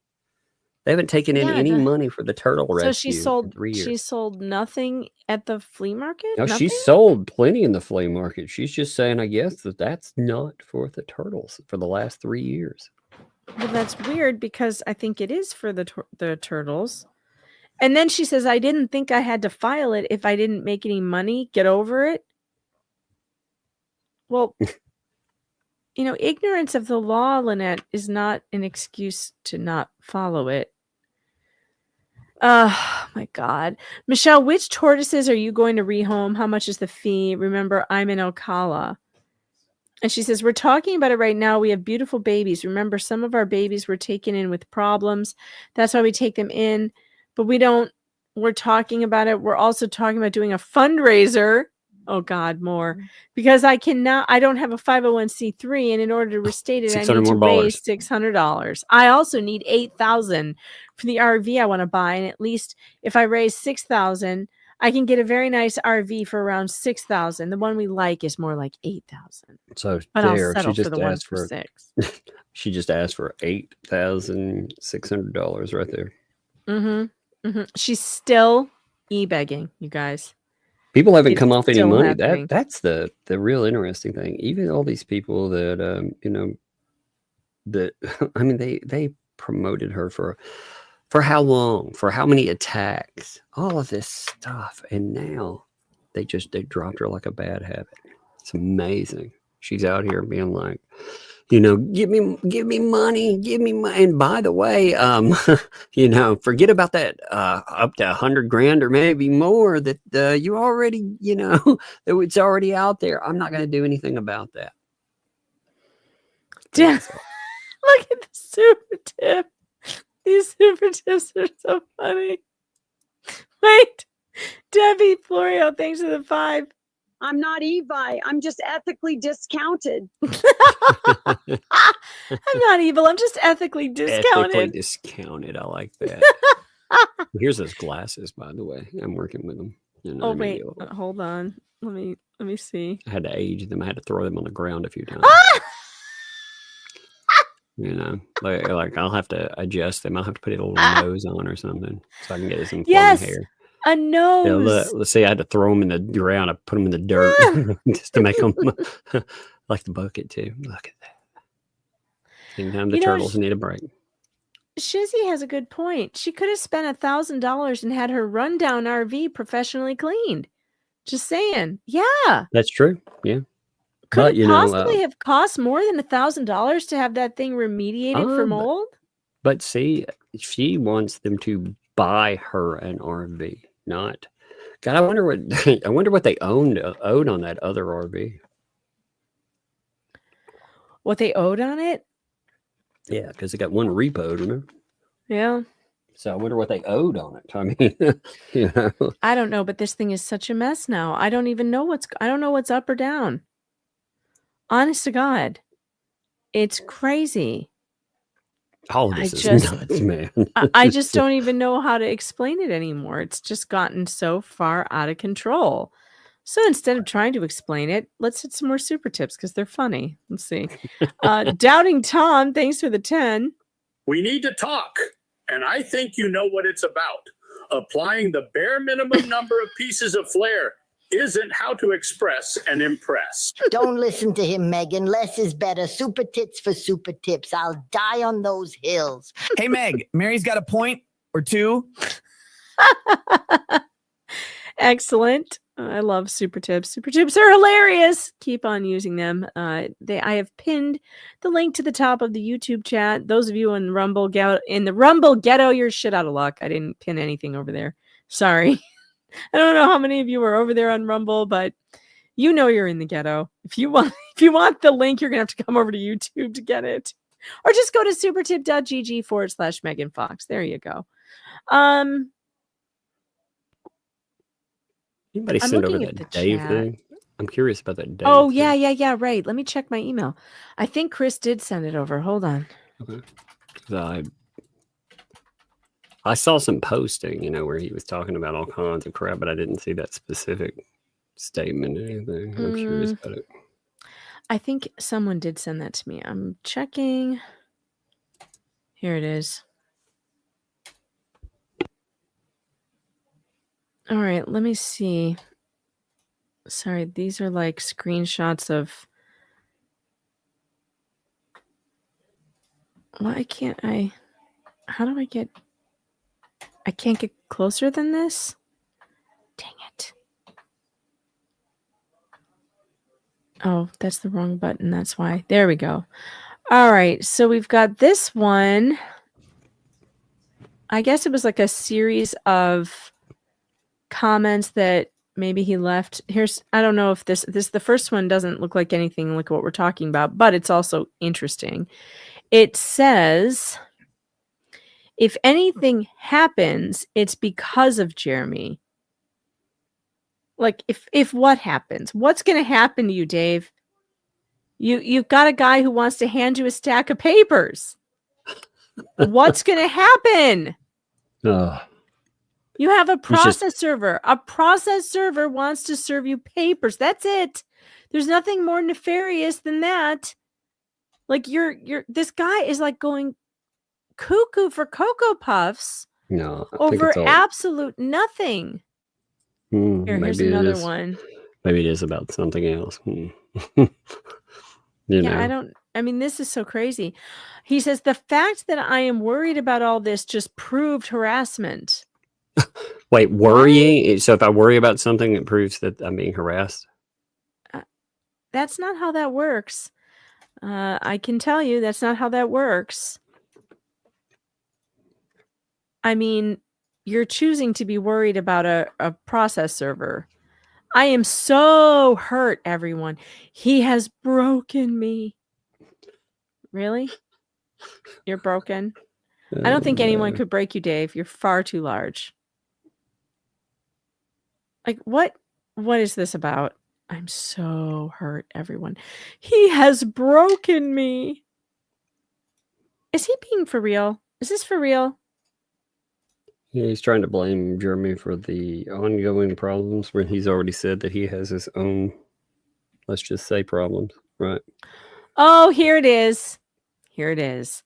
They haven't taken in any money for the turtle rescue. So she sold nothing at the flea market? No, nothing? She sold plenty in the flea market. She's just saying, I guess, that's not for the turtles for the last 3 years. Well, that's weird because I think it is for the turtles. And then she says, I didn't think I had to file it if I didn't make any money. Get over it. Well, ignorance of the law, Lynette, is not an excuse to not follow it. Oh, my God. Michelle, which tortoises are you going to rehome? How much is the fee? Remember, I'm in Ocala. And she says, we're talking about it right now. We have beautiful babies. Remember, some of our babies were taken in with problems. That's why we take them in. But we're talking about it. We're also talking about doing a fundraiser. Oh God, more. Because I don't have a 501c3, and in order to restate it, I need to raise $600. I also need $8,000 for the RV I want to buy. And at least if I raise $6,000, I can get a very nice RV for around $6,000. The one we like is more like $8,000. So but I'll settle for the one for $6,000. She just asked for $8,600 right there. Mm-hmm. She's still e-begging, you guys. People haven't come off any money. That's the real interesting thing. Even all these people that they promoted her for how long, for how many attacks, all of this stuff, and now they dropped her like a bad habit. It's amazing. She's out here being like, give me money, and by the way, forget about that up to $100,000 or maybe more that you already, that it's already out there. I'm not going to do anything about that. Yeah. Look at the super tip. These super tips are so funny. Wait, Debbie Florio, thanks for the 5. I'm not Evi. I'm just ethically discounted. I'm not evil. I'm just ethically discounted. Ethically discounted. I like that. Here's those glasses, by the way. I'm working with them. Wait, hold on. Let me see. I had to age them. I had to throw them on the ground a few times. Like I'll have to adjust them. I'll have to put a little nose on or something so I can get some flowing hair. A nose. Yeah, let's see. I had to throw them in the ground. I put them in the dirt just to make them like the bucket too. Look at that. Anytime the turtles need a break. Shizzy has a good point. She could have spent $1,000 and had her rundown RV professionally cleaned. Just saying. Yeah. That's true. Yeah. Could it possibly have cost more than $1,000 to have that thing remediated for mold? But see, she wants them to buy her an RV. Not, God, I wonder what they owed on that other RV. What they owed on it? Yeah, because they got one repoed, remember? Yeah. So I wonder what they owed on it. I mean, I don't know, but this thing is such a mess now. I don't know what's up or down. Honest to God, it's crazy. All of this is nuts, man. I just don't even know how to explain it anymore. It's just gotten so far out of control. So instead of trying to explain it, let's hit some more super tips because they're funny. Let's see. Doubting Tom, thanks for the 10. We need to talk, and I think you know what it's about. Applying the bare minimum number of pieces of flair isn't how to express and impress. Don't listen to him, Megan. Less is better. Super tits for super tips. I'll die on those hills. Hey, Meg, Mary's got a point or two. Excellent. I love super tips. Super tips are hilarious. Keep on using them. I have pinned the link to the top of the YouTube chat. Those of you in the Rumble ghetto, you're shit out of luck. I didn't pin anything over there. Sorry. I don't know how many of you are over there on Rumble, but you know you're in the ghetto. If you want the link, you're gonna have to come over to YouTube to get it, or just go to supertip.gg/Megan Fox. There you go. Anybody I'm send over looking at that the Dave chat. thing? I'm curious about that Dave. Oh, thing. yeah, right. Let me check my email. I think Chris did send it over. Hold on. Okay. I saw some posting, where he was talking about all kinds of crap, but I didn't see that specific statement or anything. I'm curious about it. I think someone did send that to me. I'm checking. Here it is. All right, let me see. Sorry, these are like screenshots of... Why can't I... How do I get... I can't get closer than this? Dang it. Oh, that's the wrong button. That's why. There we go. All right, so we've got this one. I guess it was like a series of comments that maybe he left. I don't know if this the first one doesn't look like anything like what we're talking about, but it's also interesting. It says, if anything happens, it's because of Jeremy. Like, if what happens? What's going to happen to you, Dave? You've got a guy who wants to hand you a stack of papers. What's going to happen? You have a process server. A process server wants to serve you papers. That's it. There's nothing more nefarious than that. Like, this guy is like going cuckoo for Cocoa Puffs over absolute nothing. Here's another one. Maybe it is about something else. I mean, this is so crazy. He says, the fact that I am worried about all this just proved harassment. Wait, worrying? So if I worry about something, it proves that I'm being harassed? That's not how that works. I can tell you that's not how that works. I mean, you're choosing to be worried about a process server. I am so hurt, everyone. He has broken me. Really? You're broken? I don't think anyone could break you, Dave. You're far too large. Like, what is this about? I'm so hurt, everyone. He has broken me. Is he being for real? Is this for real? Yeah, he's trying to blame Jeremy for the ongoing problems when he's already said that he has his own, let's just say, problems, right? Oh, here it is. Here it is.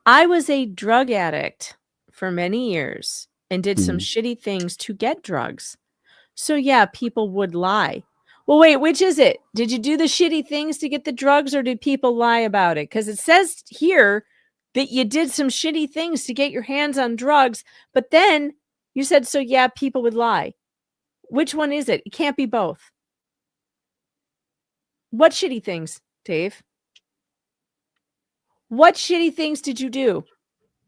I was a drug addict for many years and did some shitty things to get drugs. So yeah, people would lie. Well, wait, which is it? Did you do the shitty things to get the drugs, or did people lie about it? Because it says here that you did some shitty things to get your hands on drugs, but then you said, so yeah, people would lie. Which one is it? It can't be both. What shitty things, Dave? What shitty things did you do?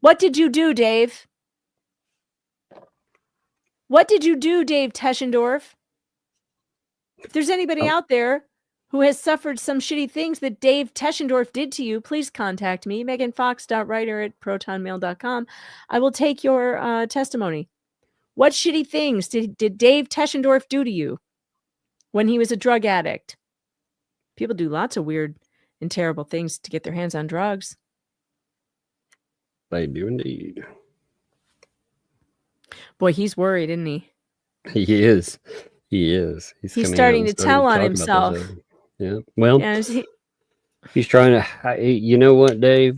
What did you do, Dave? What did you do, Dave Teschendorf? If there's anybody out there who has suffered some shitty things that Dave Teschendorf did to you, please contact me, meganfox.writer@protonmail.com. I will take your testimony. What shitty things did Dave Teschendorf do to you when he was a drug addict? People do lots of weird and terrible things to get their hands on drugs. They do indeed. Boy, he's worried, isn't he? He is. He is. He's coming out starting and to starting tell on talk about himself. this. Yeah. Well, And he, he's trying to. You know what, Dave?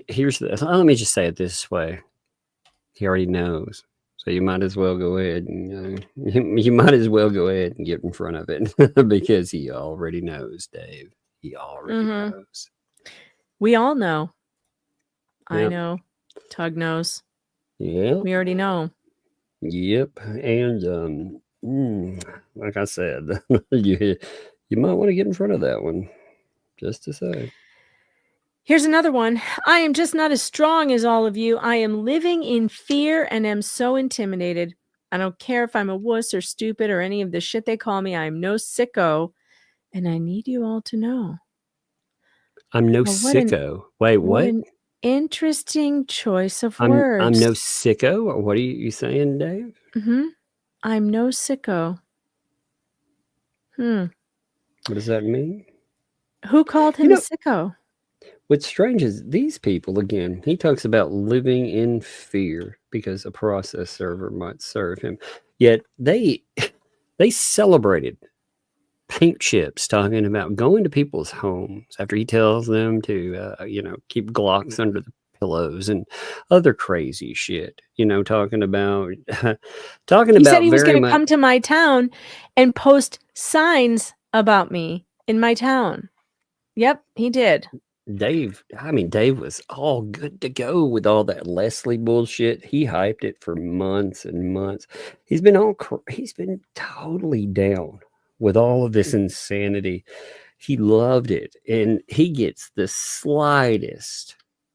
Here's the. Let me just say it this way. He already knows. So you might as well go ahead and you might as well go ahead and get in front of it because he already knows, Dave. He already knows. we all know. I Yep. know. Tug knows. Yeah. We already know. Yep. And like I said, you might want to get in front of that one. Just to say. Here's another one. I am just not as strong as all of you. I am living in fear and am so intimidated. I don't care if I'm a wuss or stupid or any of the shit they call me. I am no sicko. And I need you all to know. I'm no Well, sicko. Wait, what what? an interesting choice of I'm words. no sicko? Or what are you saying, Dave? I'm no sicko. What does that mean? Who called him a sicko? What's strange is these people, again, he talks about living in fear because a process server might serve him. Yet they celebrated paint chips talking about going to people's homes after he tells them to, keep Glocks under the pillows and other crazy shit, talking about, He said he was going to come to my town and post signs about me in my town. Yep, he did. Dave was all good to go with all that Leslie bullshit. He hyped it for months and months. He's been totally down with all of this insanity. He loved it, and he gets the slightest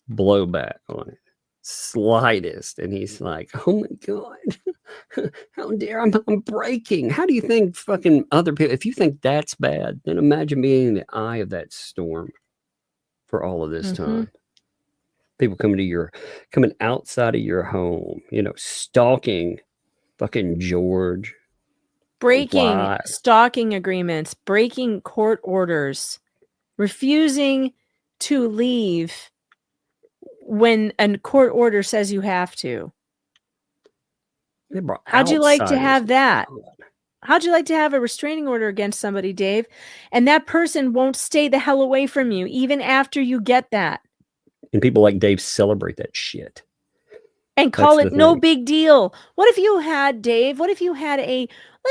blowback on it. Slightest, and he's like, "Oh my god, how dare I'm breaking? How do you think fucking other people? If you think that's bad, then imagine being in the eye of that storm." For all of this time, people coming outside of your home, stalking fucking George, breaking stalking agreements, breaking court orders, refusing to leave when a court order says you have to. How'd you like to have that? How'd you like to have a restraining order against somebody, Dave? And that person won't stay the hell away from you, even after you get that. And people like Dave celebrate that shit. And call it no big deal. What if you had, Dave, let's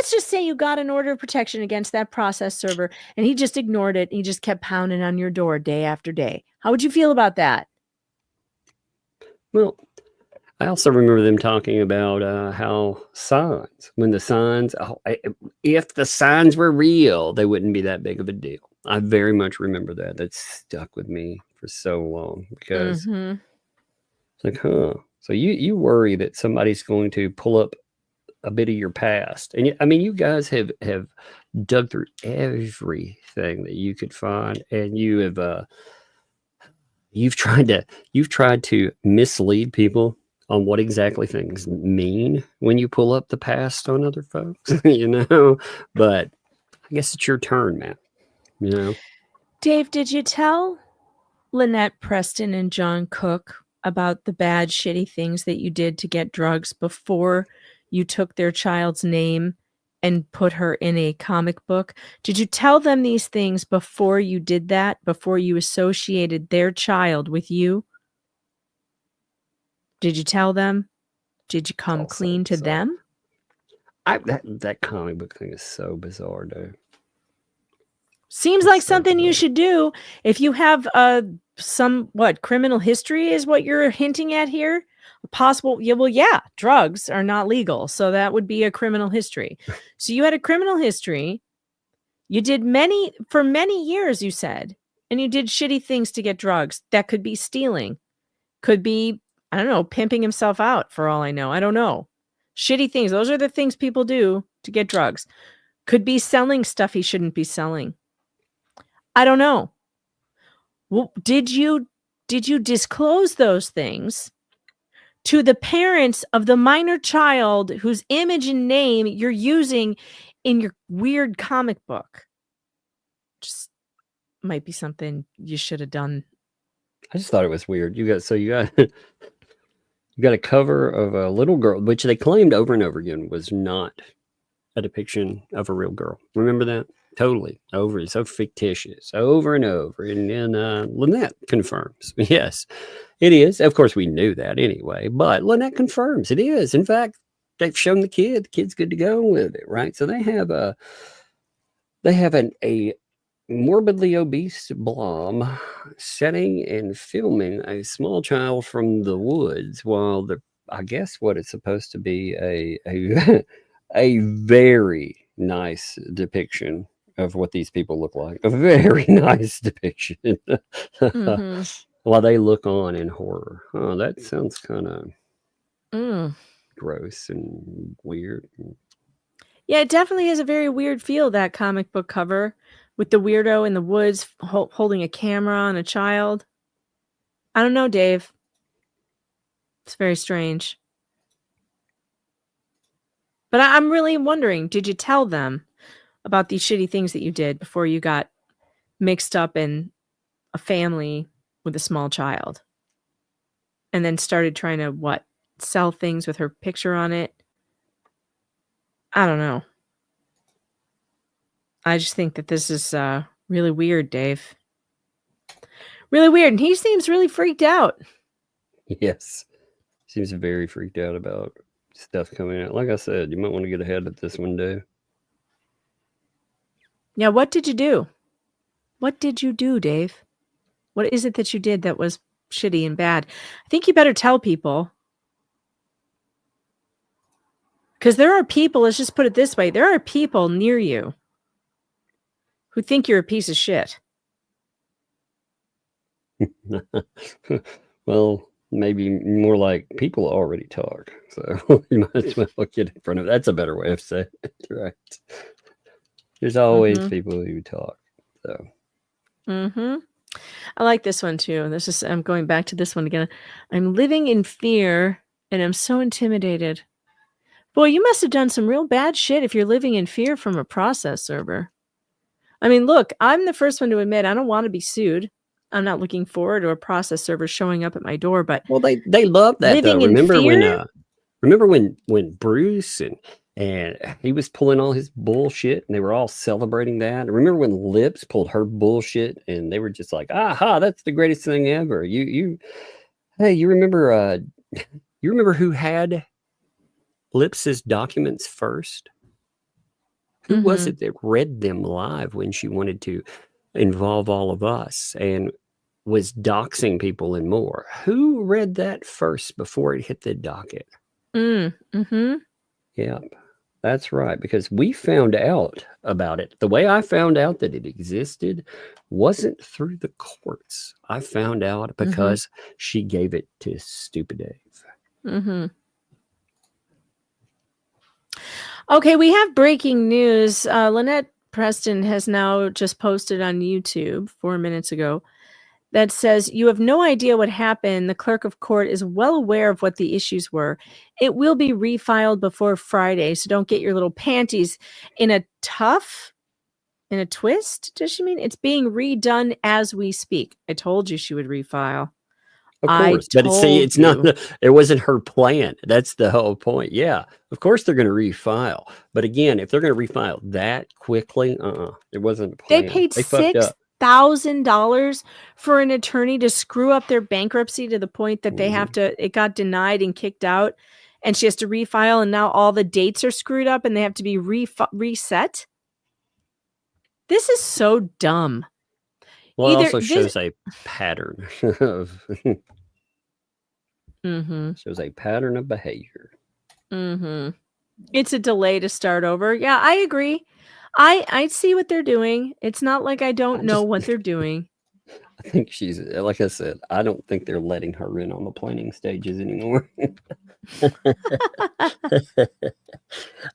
just say you got an order of protection against that process server and he just ignored it. And he just kept pounding on your door day after day. How would you feel about that? Well, I also remember them talking about how if the signs were real, they wouldn't be that big of a deal. I very much remember that. That stuck with me for so long because it's like, so you worry that somebody's going to pull up a bit of your past. And I mean, you guys have dug through everything that you could find, and you have you've tried to mislead people on what exactly things mean when you pull up the past on other folks, but I guess it's your turn, man. Dave, did you tell Lynette Preston and John Cook about the bad, shitty things that you did to get drugs before you took their child's name and put her in a comic book? Did you tell them these things before you did that, before you associated their child with you? Did you tell them? Did you come clean to them? That comic book thing is so bizarre, dude. Seems like something you should do if you have criminal history is what you're hinting at here. Possible, drugs are not legal, so that would be a criminal history. So you had a criminal history. You did for many years, you said, and you did shitty things to get drugs. That could be stealing, could be, I don't know, pimping himself out for all I know. I don't know. Shitty things. Those are the things people do to get drugs. Could be selling stuff he shouldn't be selling. I don't know. Well, did you disclose those things to the parents of the minor child whose image and name you're using in your weird comic book? Just might be something you should have done. I just thought it was weird. You got a cover of a little girl, which they claimed over and over again was not a depiction of a real girl. Remember that? Totally. Over. So fictitious. Over and over. And then Lynette confirms. Yes, it is. Of course, we knew that anyway. But Lynette confirms it is. In fact, they've shown the kid. The kid's good to go with it, right? So they have a morbidly obese blob setting and filming a small child from the woods while I guess what it's supposed to be a very nice depiction of what these people look like. A very nice depiction. While they look on in horror. Oh, that sounds kind of gross and weird. Yeah, it definitely has a very weird feel, that comic book cover, with the weirdo in the woods holding a camera on a child. I don't know, Dave. It's very strange. But I'm really wondering, did you tell them about these shitty things that you did before you got mixed up in a family with a small child? And then started trying to, sell things with her picture on it? I don't know. I just think that this is really weird, Dave. Really weird. And he seems really freaked out. Yes. Seems very freaked out about stuff coming out. Like I said, you might want to get ahead of this one, Dave. Yeah, what did you do? What did you do, Dave? What is it that you did that was shitty and bad? I think you better tell people. Because there are people, let's just put it this way, there are people near you who think you're a piece of shit. Well, maybe more like people already talk. So you might as well get in front of that's a better way of saying it, right? There's always people who talk. So I like this one too. I'm going back to this one again. I'm living in fear and I'm so intimidated. Boy, you must have done some real bad shit if you're living in fear from a process server. I mean, look, I'm the first one to admit I don't want to be sued. I'm not looking forward to a process server showing up at my door, but they love that though. Remember when Bruce and he was pulling all his bullshit and they were all celebrating that. Remember when Lips pulled her bullshit and they were just like, aha, that's the greatest thing ever. You remember who had Lips's documents first? Who was it that read them live when she wanted to involve all of us and was doxing people and more? Who read that first before it hit the docket? Yeah, that's right. Because we found out about it. The way I found out that it existed wasn't through the courts. I found out because she gave it to Stupid Dave. Okay, we have breaking news. Lynette Preston has now just posted on YouTube 4 minutes ago that says, you have no idea what happened. The clerk of court is well aware of what the issues were. It will be refiled before Friday, so don't get your little panties in a twist. Does she mean it's being redone as we speak? I told you she would refile. Of course, but it's not. It wasn't her plan. That's the whole point. Yeah, of course they're going to refile. But again, if they're going to refile that quickly, it wasn't a plan. They paid $6,000 for an attorney to screw up their bankruptcy to the point that they have to. It got denied and kicked out, and she has to refile. And now all the dates are screwed up, and they have to be reset. This is so dumb. Well, it also shows a pattern of shows a pattern of behavior. It's a delay to start over. Yeah, I agree. I see what they're doing. It's not like I don't know what they're doing. I think she's, like I said, I don't think they're letting her in on the planning stages anymore.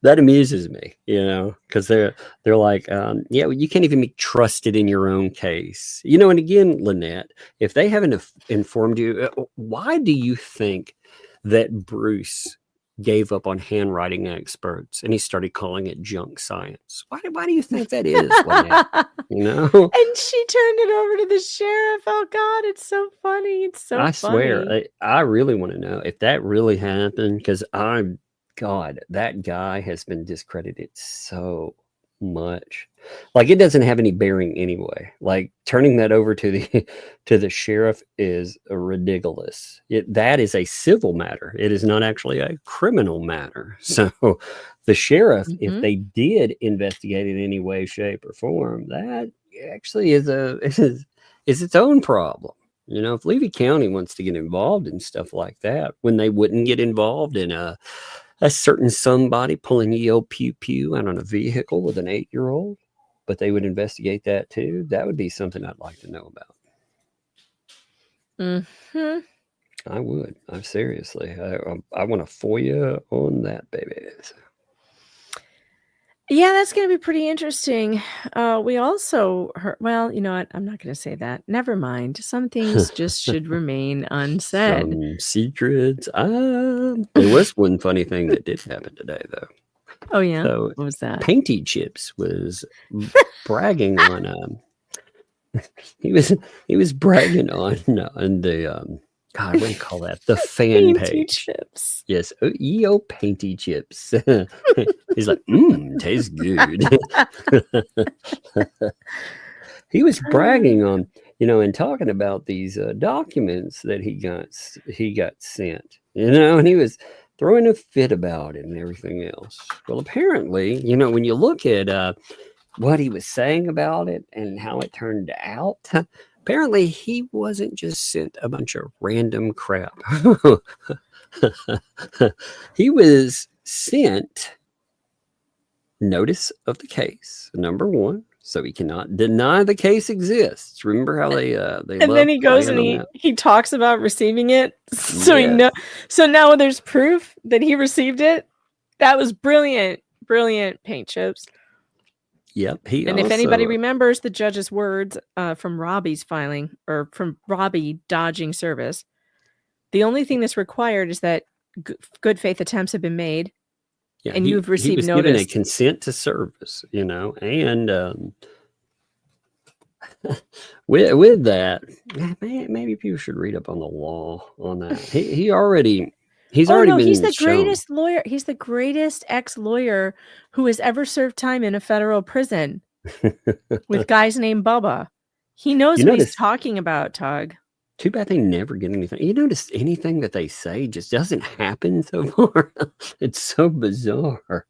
That amuses me, because they're like, yeah, you can't even be trusted in your own case, and again, Lynette, if they haven't informed you, why do you think that Bruce gave up on handwriting experts and he started calling it junk science? Why do you think that is, Lynette? And she turned it over to the sheriff. Oh God, it's so funny. It's so funny. Swear, I really want to know if that really happened, because God, that guy has been discredited so much. Like, it doesn't have any bearing anyway. Like, turning that over to the sheriff is ridiculous. That is a civil matter. It is not actually a criminal matter. So the sheriff, if they did investigate in any way, shape, or form, that actually is its own problem. You know, if Levy County wants to get involved in stuff like that, when they wouldn't get involved in a certain somebody pulling EO pew pew out on a vehicle with an 8-year-old, but they would investigate that too. That would be something I'd like to know about. I would. I'm seriously. I want to FOIA on that, baby. Yeah, that's going to be pretty interesting. We also heard, well, you know what? I'm not going to say that. Never mind. Some things just should remain unsaid. Some secrets. There was one funny thing that did happen today, though. Oh, yeah? So, what was that? Painty Chips was bragging on he was bragging on the God, what do you call that? The fan Painty page. Chips. Yes, EO Painty Chips. He's like, tastes good. He was bragging on, and talking about these documents that he got sent, and he was throwing a fit about it and everything else. Well, apparently, when you look at what he was saying about it and how it turned out, apparently he wasn't just sent a bunch of random crap. He was sent notice of the case, number one, so he cannot deny the case exists. Remember how they and then he goes and he talks about receiving it, so Yes. so now there's proof that he received it. That was brilliant Paint Chips. Yep. And if anybody remembers the judge's words from Robbie's filing, or from Robbie dodging service, the only thing that's required is that good faith attempts have been made, and you've received he was notice. given a consent to service, and with that, maybe people should read up on the law on that. He's already been he's the shown. greatest lawyer. He's the greatest ex-lawyer who has ever served time in a federal prison with guys named Bubba. He knows what he's talking about, Tug. Too bad they never get anything. You notice anything that they say just doesn't happen so far. It's so bizarre.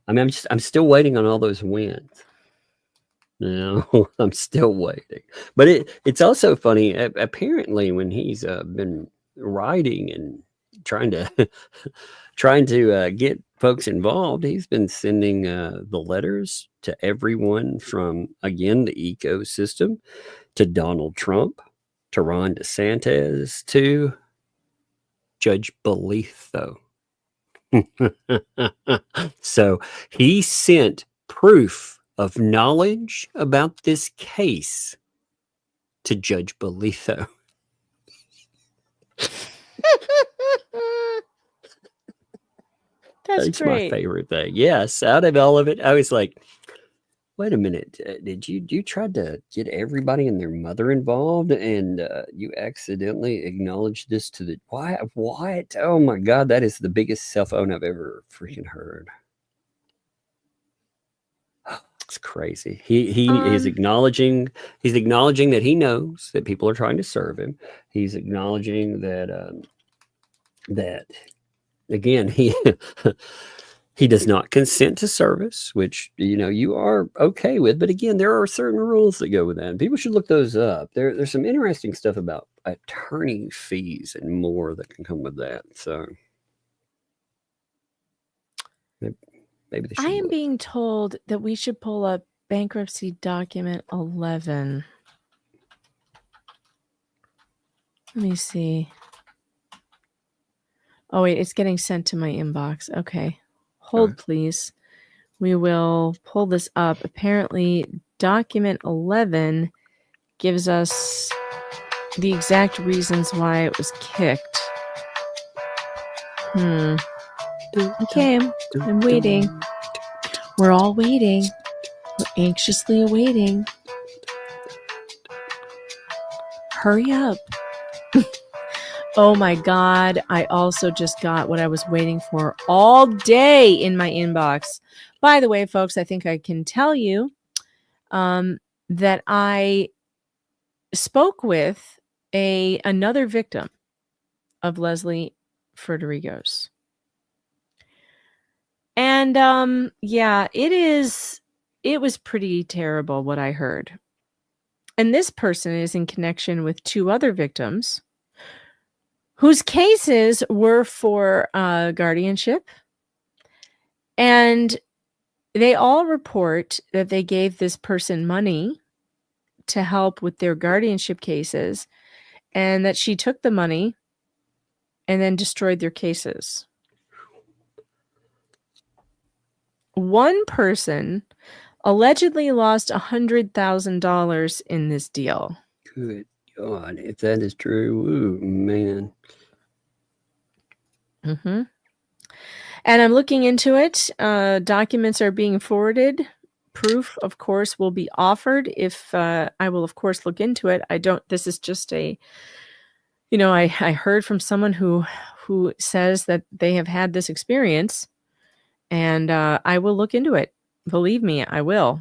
I mean, I'm still waiting on all those wins. I'm still waiting. But it's also funny. Apparently, when he's been writing and trying to get folks involved, he's been sending the letters to everyone from, again, the ecosystem, to Donald Trump, to Ron DeSantis, to Judge Belitho. So he sent proof of knowledge about this case to Judge Belitho. That's great. My favorite thing. Yes, out of all of it, I was like, wait a minute, did you try to get everybody and their mother involved, and you accidentally acknowledged this to the what? Oh my God, that is the biggest cell phone I've ever freaking heard. It's crazy. He is acknowledging that he knows that people are trying to serve him. He's acknowledging that that again he does not consent to service, which you are okay with, but again, there are certain rules that go with that, and people should look those up. There's some interesting stuff about attorney fees and more that can come with that. So maybe I am being told that we should pull up Bankruptcy Document 11. Let me see. Oh wait, it's getting sent to my inbox. Okay. Hold, please. We will pull this up. Apparently, document 11 gives us the exact reasons why it was kicked. Okay, I'm waiting. We're all waiting. We're anxiously awaiting. Hurry up. Oh my God. I also just got what I was waiting for all day in my inbox. By the way, folks, I think I can tell you that I spoke with another victim of Leslie Federico's. And yeah, it was pretty terrible what I heard. And this person is in connection with 2 other victims whose cases were for guardianship. And they all report that they gave this person money to help with their guardianship cases, and that she took the money and then destroyed their cases. One person allegedly lost $100,000 in this deal. Good God, if that is true, ooh, man. Mm-hmm. And I'm looking into it. Documents are being forwarded. Proof, of course, will be offered if I will, of course, look into it. This is just I heard from someone who says that they have had this experience, and I will look into it. Believe me, I will.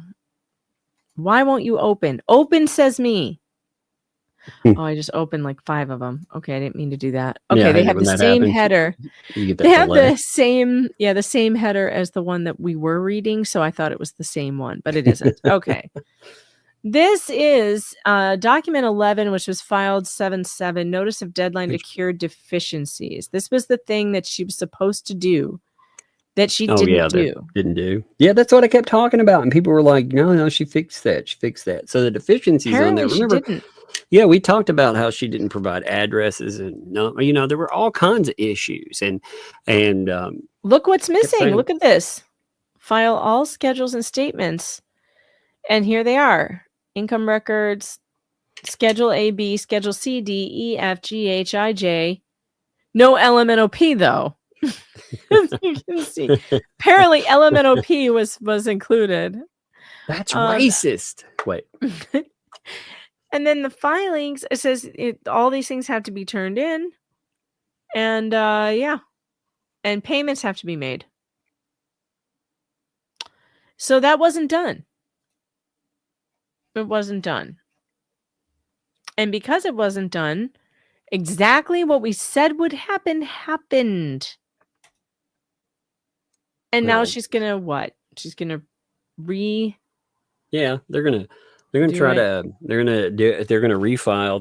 Why won't you open? Open, says me. Oh, I just opened like 5 of them. Okay, I didn't mean to do that. Okay, Yeah, they have the same header. You get that They have delay. the same header as the one that we were reading, so I thought it was the same one, but it isn't. Okay. This is document 11, which was filed 7/7, notice of deadline to cure deficiencies. This was the thing that she was supposed to do that she didn't do. Yeah, that's what I kept talking about. And people were like, no, she fixed that. She fixed that. So the deficiencies Apparently on there. she Remember, didn't. yeah, we talked about how she didn't provide addresses, and there were all kinds of issues. And Look what's missing. saying- Look at this. File all schedules and statements. And here they are. Income records, Schedule A, B, Schedule C, D, E, F, G, H, I, J. No LMNOP, though. As you can see. Apparently, LMNOP was included. That's racist. Wait. And then the filings, it says all these things have to be turned in. And yeah. And payments have to be made. So that wasn't done. It wasn't done. And because it wasn't done, exactly what we said would happen happened. And now she's gonna what? She's gonna Yeah, they're gonna refile.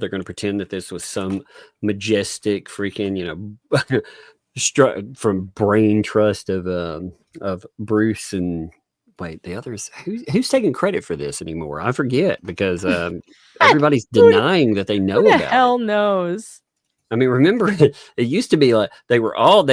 They're gonna pretend that this was some majestic freaking from brain trust of Bruce and wait, the others. Who's taking credit for this anymore? I forget because everybody's denying that they know who the about hell it. knows? I mean, remember, it used to be like they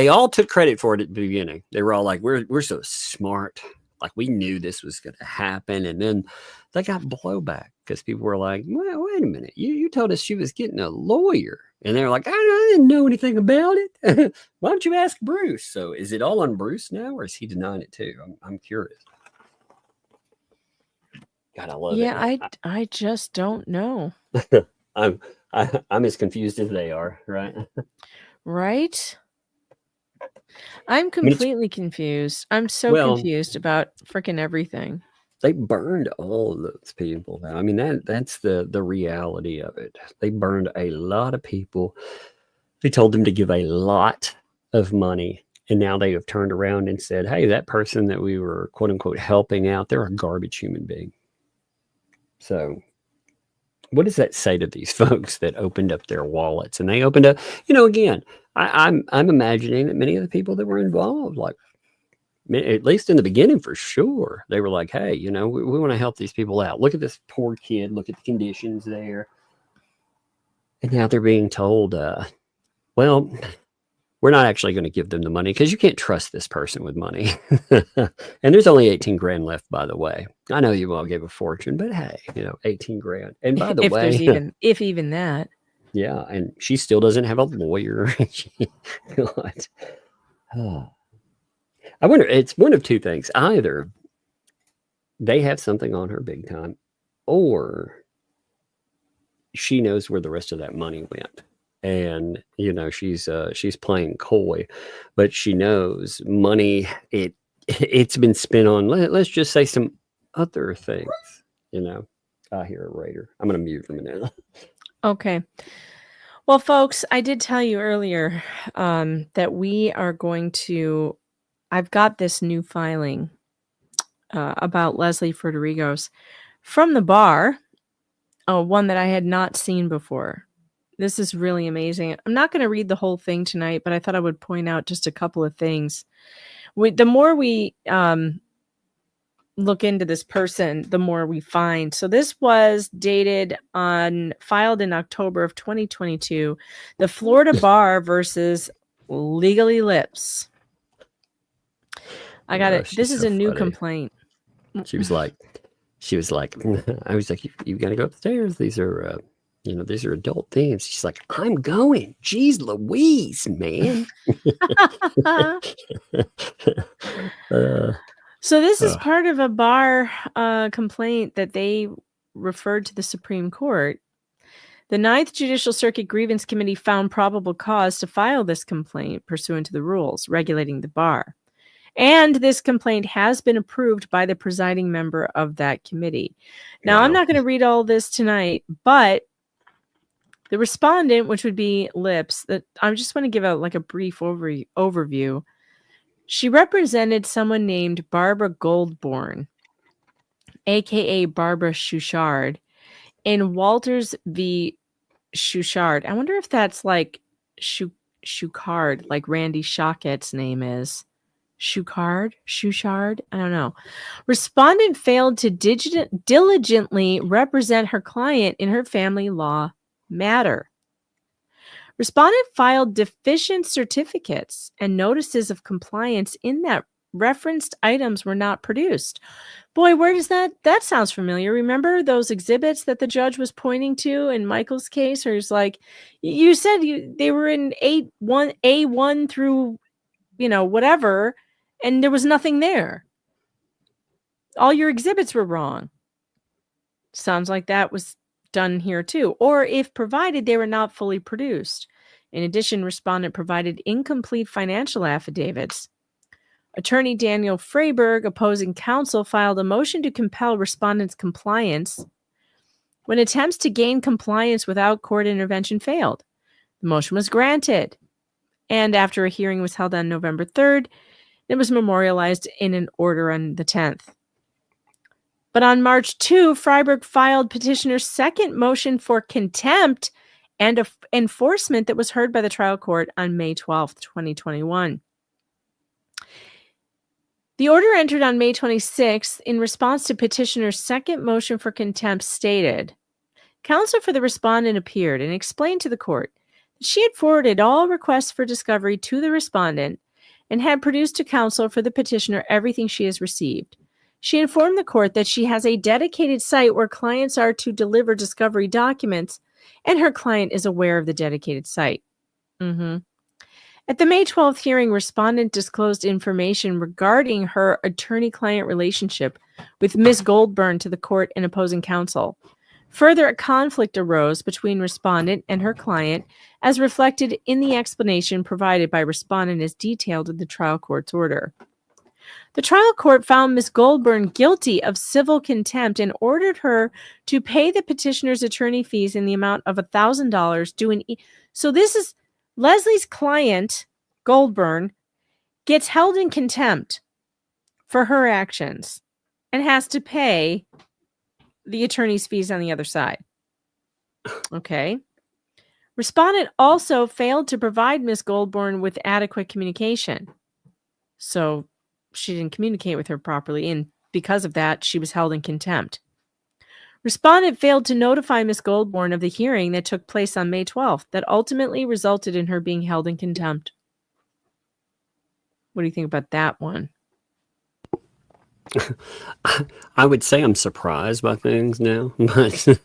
all took credit for it at the beginning. They were all like, we're so smart. Like we knew this was going to happen. And then they got blowback because people were like, well, wait a minute. You told us she was getting a lawyer. And they're like, I didn't know anything about it. Why don't you ask Bruce? So is it all on Bruce now or is he denying it too? I'm curious. God, I love it. Yeah, I just don't know. I'm as confused as they are, right? Right? I'm completely confused. I'm so confused about freaking everything. They burned all of those people. I mean, that's the reality of it. They burned a lot of people. They told them to give a lot of money. And now they have turned around and said, hey, that person that we were quote unquote helping out, they're a garbage human being. So what does that say to these folks that opened up their wallets? And they opened up, again, I'm imagining that many of the people that were involved, like at least in the beginning for sure, they were like, hey, we want to help these people out. Look at this poor kid. Look at the conditions there. And now they're being told, well, we're not actually going to give them the money because you can't trust this person with money. And there's only 18 grand left, by the way. I know you all gave a fortune, but hey, 18 grand. And by the way, if even that. Yeah. And she still doesn't have a lawyer. God. Oh. I wonder, it's one of two things. Either they have something on her big time, or she knows where the rest of that money went. and she's playing coy, but she knows money it's been spent on, let's just say, some other things. I hear a raider. I'm gonna mute for a minute. Okay. Well, folks, I did tell you earlier that we are going to, I've got this new filing about Leslie Federigos from the bar, one that I had not seen before. This is really amazing. I'm not going to read the whole thing tonight, but I thought I would point out just a couple of things. The more we look into this person, the more we find. So this was filed in October of 2022. The Florida Bar versus Legally Lips. I got it. This is a new complaint. She was like, I was like, you got to go upstairs. These are, these are adult themes. She's like, I'm going. Jeez Louise, man. So this is part of a bar complaint that they referred to the Supreme Court. The Ninth Judicial Circuit Grievance Committee found probable cause to file this complaint pursuant to the rules regulating the bar. And this complaint has been approved by the presiding member of that committee. Now, I'm not going to read all this tonight, but the respondent, which would be Lips, that I just want to give a brief overview. She represented someone named Barbara Goldborn, a.k.a. Barbara Chouchard, in Walters v. Chouchard. I wonder if that's like Chouchard, like Randy Shockett's name is. Chouchard? I don't know. Respondent failed to diligently represent her client in her family law matter. Respondent filed deficient certificates and notices of compliance in that referenced items were not produced. Boy, where does that sounds familiar. Remember those exhibits that the judge was pointing to in Michael's case? Or it's like, you said they were in A1 through, whatever, and there was nothing there. All your exhibits were wrong. Sounds like that was done here too. Or if provided, they were not fully produced. In addition, respondent provided incomplete financial affidavits. Attorney Daniel Freiberg, opposing counsel, filed a motion to compel respondent's compliance when attempts to gain compliance without court intervention failed. The motion was granted, and after a hearing was held on November 3rd, it was memorialized in an order on the 10th. But on March 2, Freiberg filed petitioner's second motion for contempt and enforcement that was heard by the trial court on May 12th, 2021. The order entered on May 26th in response to petitioner's second motion for contempt stated, counsel for the respondent appeared and explained to the court that she had forwarded all requests for discovery to the respondent and had produced to counsel for the petitioner everything she has received. She informed the court that she has a dedicated site where clients are to deliver discovery documents, and her client is aware of the dedicated site. At the May 12th hearing, respondent disclosed information regarding her attorney-client relationship with Ms. Goldburn to the court and opposing counsel. Further, a conflict arose between respondent and her client, as reflected in the explanation provided by respondent as detailed in the trial court's order. The trial court found Ms. Goldburn guilty of civil contempt and ordered her to pay the petitioner's attorney fees in the amount of $1,000 due so this is Leslie's client, Goldburn, gets held in contempt for her actions and has to pay the attorney's fees on the other side. Okay. Respondent also failed to provide Ms. Goldburn with adequate communication. So she didn't communicate with her properly, and because of that, she was held in contempt. Respondent failed to notify Ms. Goldburn of the hearing that took place on May 12th that ultimately resulted in her being held in contempt. What do you think about that one? I would say I'm surprised by things now, but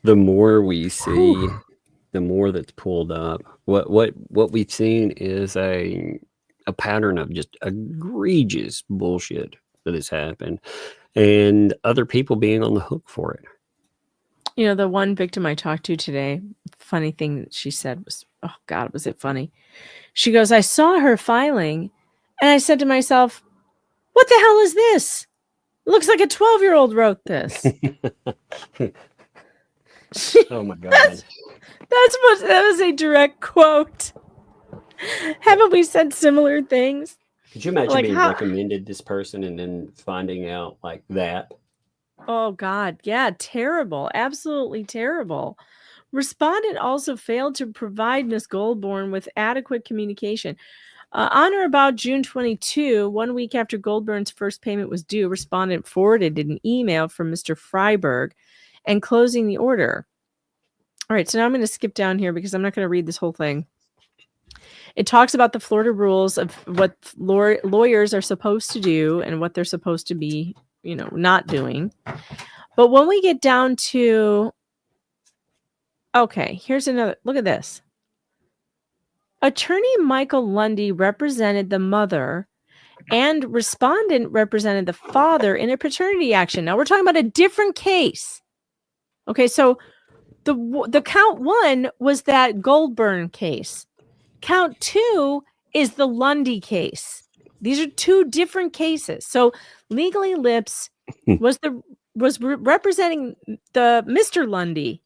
the more we see, the more that's pulled up. What we've seen is a pattern of just egregious bullshit that has happened, and other people being on the hook for it. You know, the one victim I talked to today, funny thing that she said was, oh God, was it funny? She goes, I saw her filing and I said to myself, what the hell is this? It looks like a 12-year-old wrote this. Oh my God. That was a direct quote. Haven't we said similar things? Could you imagine Like being how- recommended this person and then finding out like that? Oh God, yeah, terrible. Absolutely terrible. Respondent also failed to provide Ms. Goldborn with adequate communication. On or about June 22, 1 week after Goldburn's first payment was due, respondent forwarded an email from Mr. Freiberg and closing the order. All right, so now I'm going to skip down here because I'm not going to read this whole thing. It talks about the Florida rules of what lawyers are supposed to do and what they're supposed to be, you know, not doing. But when we get down to, okay, here's another, look at this. Attorney Michael Lundy represented the mother and respondent represented the father in a paternity action. Now we're talking about a different case. Okay, so the count 1 was that Goldburn case. Count 2 is the Lundy case. These are 2 different cases. So Legally Lips was representing the Mr. Lundy.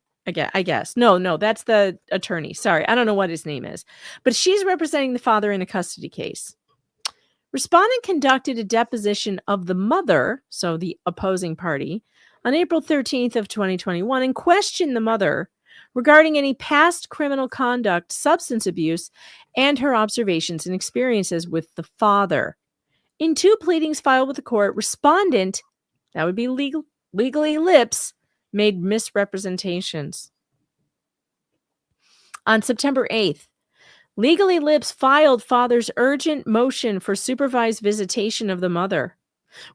I guess. No, that's the attorney. Sorry, I don't know what his name is. But she's representing the father in a custody case. Respondent conducted a deposition of the mother, so the opposing party, on April 13th of 2021 and questioned the mother regarding any past criminal conduct, substance abuse, and her observations and experiences with the father. In 2 pleadings filed with the court, respondent, that would be Legally Lips, made misrepresentations. On September 8th, Legally Lips filed father's urgent motion for supervised visitation of the mother,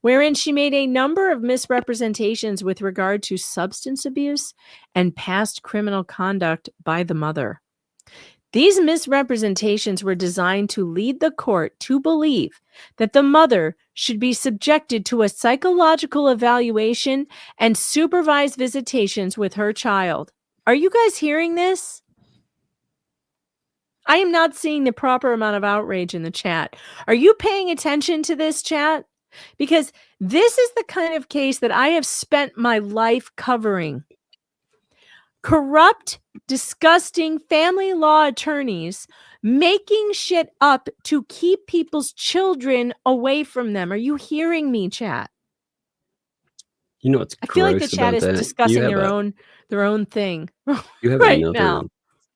wherein she made a number of misrepresentations with regard to substance abuse and past criminal conduct by the mother. These misrepresentations were designed to lead the court to believe that the mother should be subjected to a psychological evaluation and supervised visitations with her child. Are you guys hearing this? I am not seeing the proper amount of outrage in the chat. Are you paying attention to this, chat? Because this is the kind of case that I have spent my life covering. Corrupt, disgusting family law attorneys making shit up to keep people's children away from them. Are you hearing me, chat? You know what's I feel like the gross chat about is that? discussing You have their own thing You have right another. now.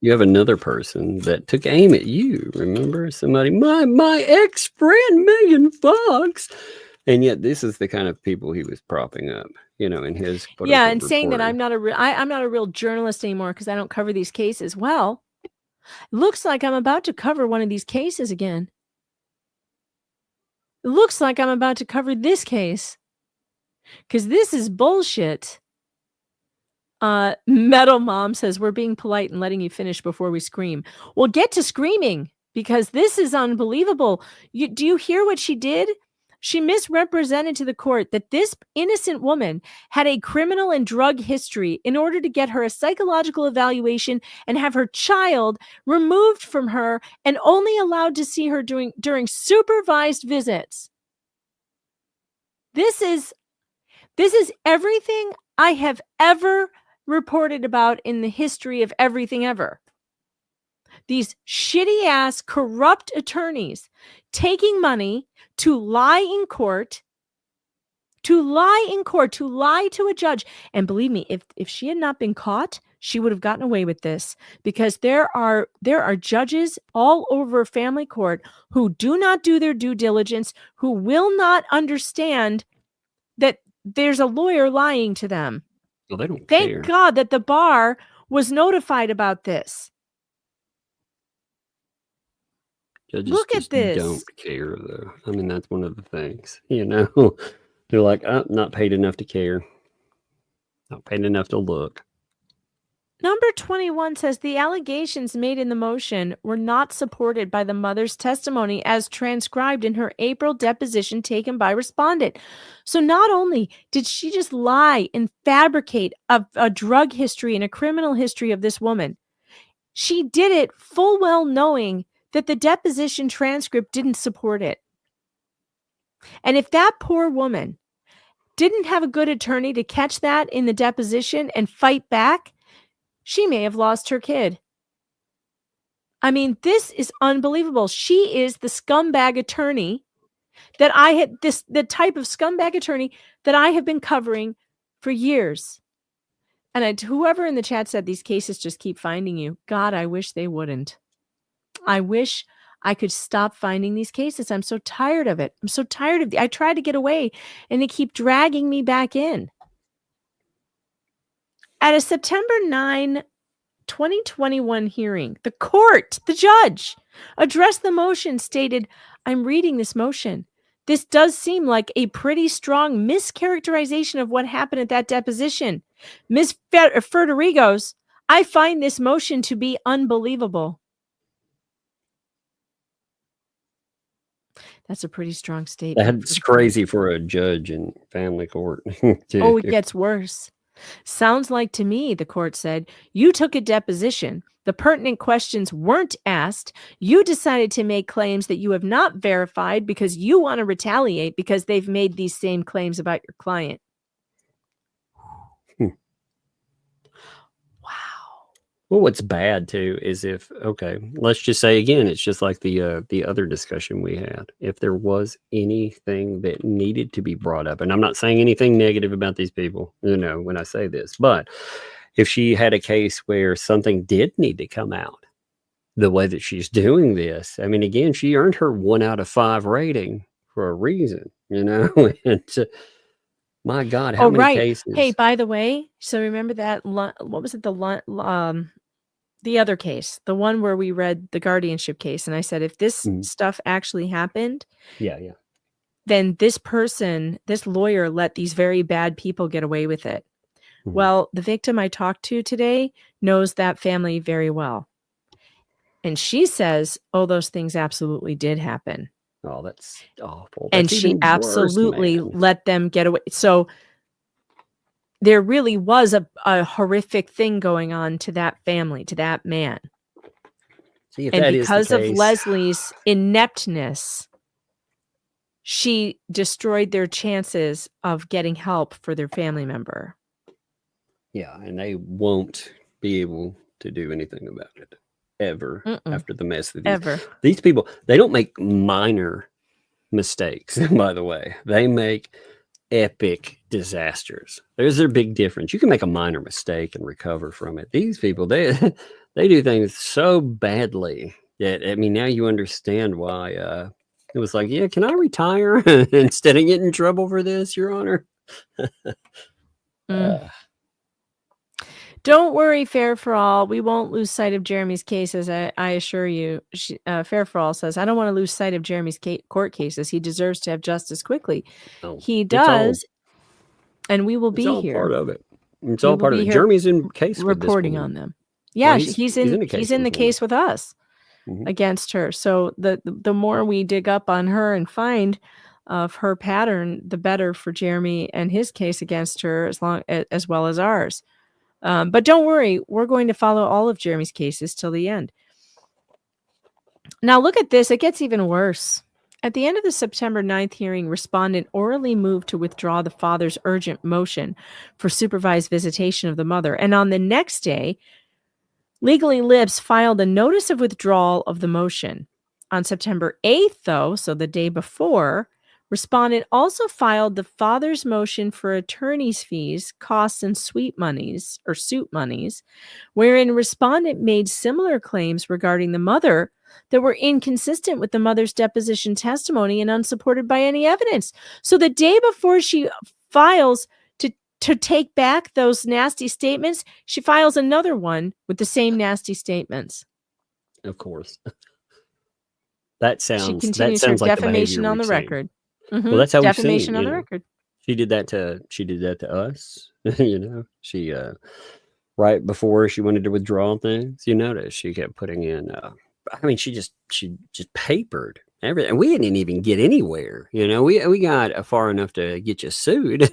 You have another person that took aim at you. Remember, somebody, my ex friend Megan Fox, and yet this is the kind of people he was propping up. You know, in his Yeah, and saying that reporting. I'm not a real journalist anymore because I don't cover these cases. Well, looks like I'm about to cover one of these cases again. It looks like I'm about to cover this case because this is bullshit. Metal Mom says we're being polite and letting you finish before we scream. Well, get to screaming because this is unbelievable. Do you hear what she did? She misrepresented to the court that this innocent woman had a criminal and drug history in order to get her a psychological evaluation and have her child removed from her and only allowed to see her during supervised visits. This is everything I have ever reported about in the history of everything ever. These shitty ass corrupt attorneys taking money to lie in court, to lie to a judge. And believe me, if she had not been caught, she would have gotten away with this because there are judges all over family court who do not do their due diligence, who will not understand that there's a lawyer lying to them. Well, they don't Thank care. God that the bar was notified about this. Judges Look at just this. don't care, though. I mean, that's one of the things. You know, they're like, I'm not paid enough to care. Not paid enough to look. Number 21 says the allegations made in the motion were not supported by the mother's testimony as transcribed in her April deposition taken by respondent. So not only did she just lie and fabricate a drug history and a criminal history of this woman, she did it full well knowing that the deposition transcript didn't support it. And if that poor woman didn't have a good attorney to catch that in the deposition and fight back, she may have lost her kid. I mean, this is unbelievable. She is the scumbag attorney that the type of scumbag attorney that I have been covering for years. And whoever in the chat said these cases just keep finding you. God, I wish they wouldn't. I wish I could stop finding these cases. I'm so tired of it. I'm so tired of I try to get away and they keep dragging me back in. At a September 9, 2021 hearing, the court, the judge, addressed the motion, stated, I'm reading this motion. This does seem like a pretty strong mischaracterization of what happened at that deposition. Ms. Federigos, I find this motion to be unbelievable. That's a pretty strong statement. That's crazy for a judge in family court. Oh, it gets worse. Sounds like to me, the court said, you took a deposition. The pertinent questions weren't asked. You decided to make claims that you have not verified because you want to retaliate because they've made these same claims about your client. Well, what's bad too is let's just say again, it's just like the other discussion we had. If there was anything that needed to be brought up, and I'm not saying anything negative about these people, when I say this, but if she had a case where something did need to come out, the way that she's doing this, I mean, again, she earned her 1 out of 5 rating for a reason, and my God, how many cases? Hey, by the way, so remember that, what was it? The other case, the one where we read the guardianship case. And I said, if this stuff actually happened, then this lawyer let these very bad people get away with it. Mm-hmm. Well, the victim I talked to today knows that family very well. And she says, oh, those things absolutely did happen. Oh, that's awful. And she absolutely let them get away. So there really was a horrific thing going on to that family, to that man. See, if and that because is the of case, Leslie's ineptness, she destroyed their chances of getting help for their family member. Yeah, and they won't be able to do anything about it ever after the mess that these people, they don't make minor mistakes, by the way. They make epic disasters. There's their big difference. You can make a minor mistake and recover from it. These people, they do things so badly that, I mean, now you understand why it was like, yeah, can I retire instead of getting in trouble for this, Your Honor? Don't worry, Fair for All. We won't lose sight of Jeremy's cases. I assure you. Fair for All says, I don't want to lose sight of Jeremy's court cases. He deserves to have justice quickly. He does. And we will be here. It's all part of it. It's all part of it. Jeremy's in case reporting on them. Yeah, well, he's in the case with us against her. So the more we dig up on her and find of her pattern, the better for Jeremy and his case against her, as well as ours. But don't worry, we're going to follow all of Jeremy's cases till the end. Now look at this. It gets even worse. At the end of the September 9th hearing, respondent orally moved to withdraw the father's urgent motion for supervised visitation of the mother. And on the next day, Legally Lips filed a notice of withdrawal of the motion. On September 8th, though, so the day before, respondent also filed the father's motion for attorney's fees, costs, and suit monies, wherein respondent made similar claims regarding the mother that were inconsistent with the mother's deposition testimony and unsupported by any evidence. So the day before she files to take back those nasty statements, she files another one with the same nasty statements. Of course. That sounds she continues her like defamation on the record. Well, that's how defamation we've seen, on the record. She did that to us. She right before she wanted to withdraw things. You notice she kept putting in. I mean, she just papered everything. We didn't even get anywhere. We got far enough to get you sued,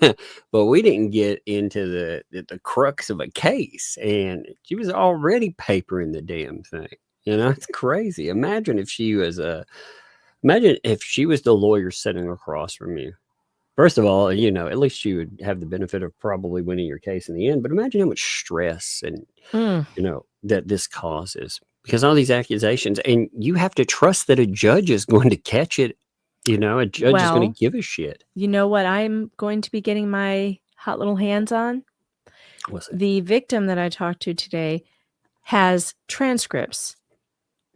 but we didn't get into the crux of a case. And she was already papering the damn thing. It's crazy. Imagine if she was the lawyer sitting across from you. First of all, at least you would have the benefit of probably winning your case in the end. But imagine how much stress and that this causes. Because all these accusations, and you have to trust that a judge is going to catch it. A judge is going to give a shit. You know what I'm going to be getting my hot little hands on? What's it? The victim that I talked to today has transcripts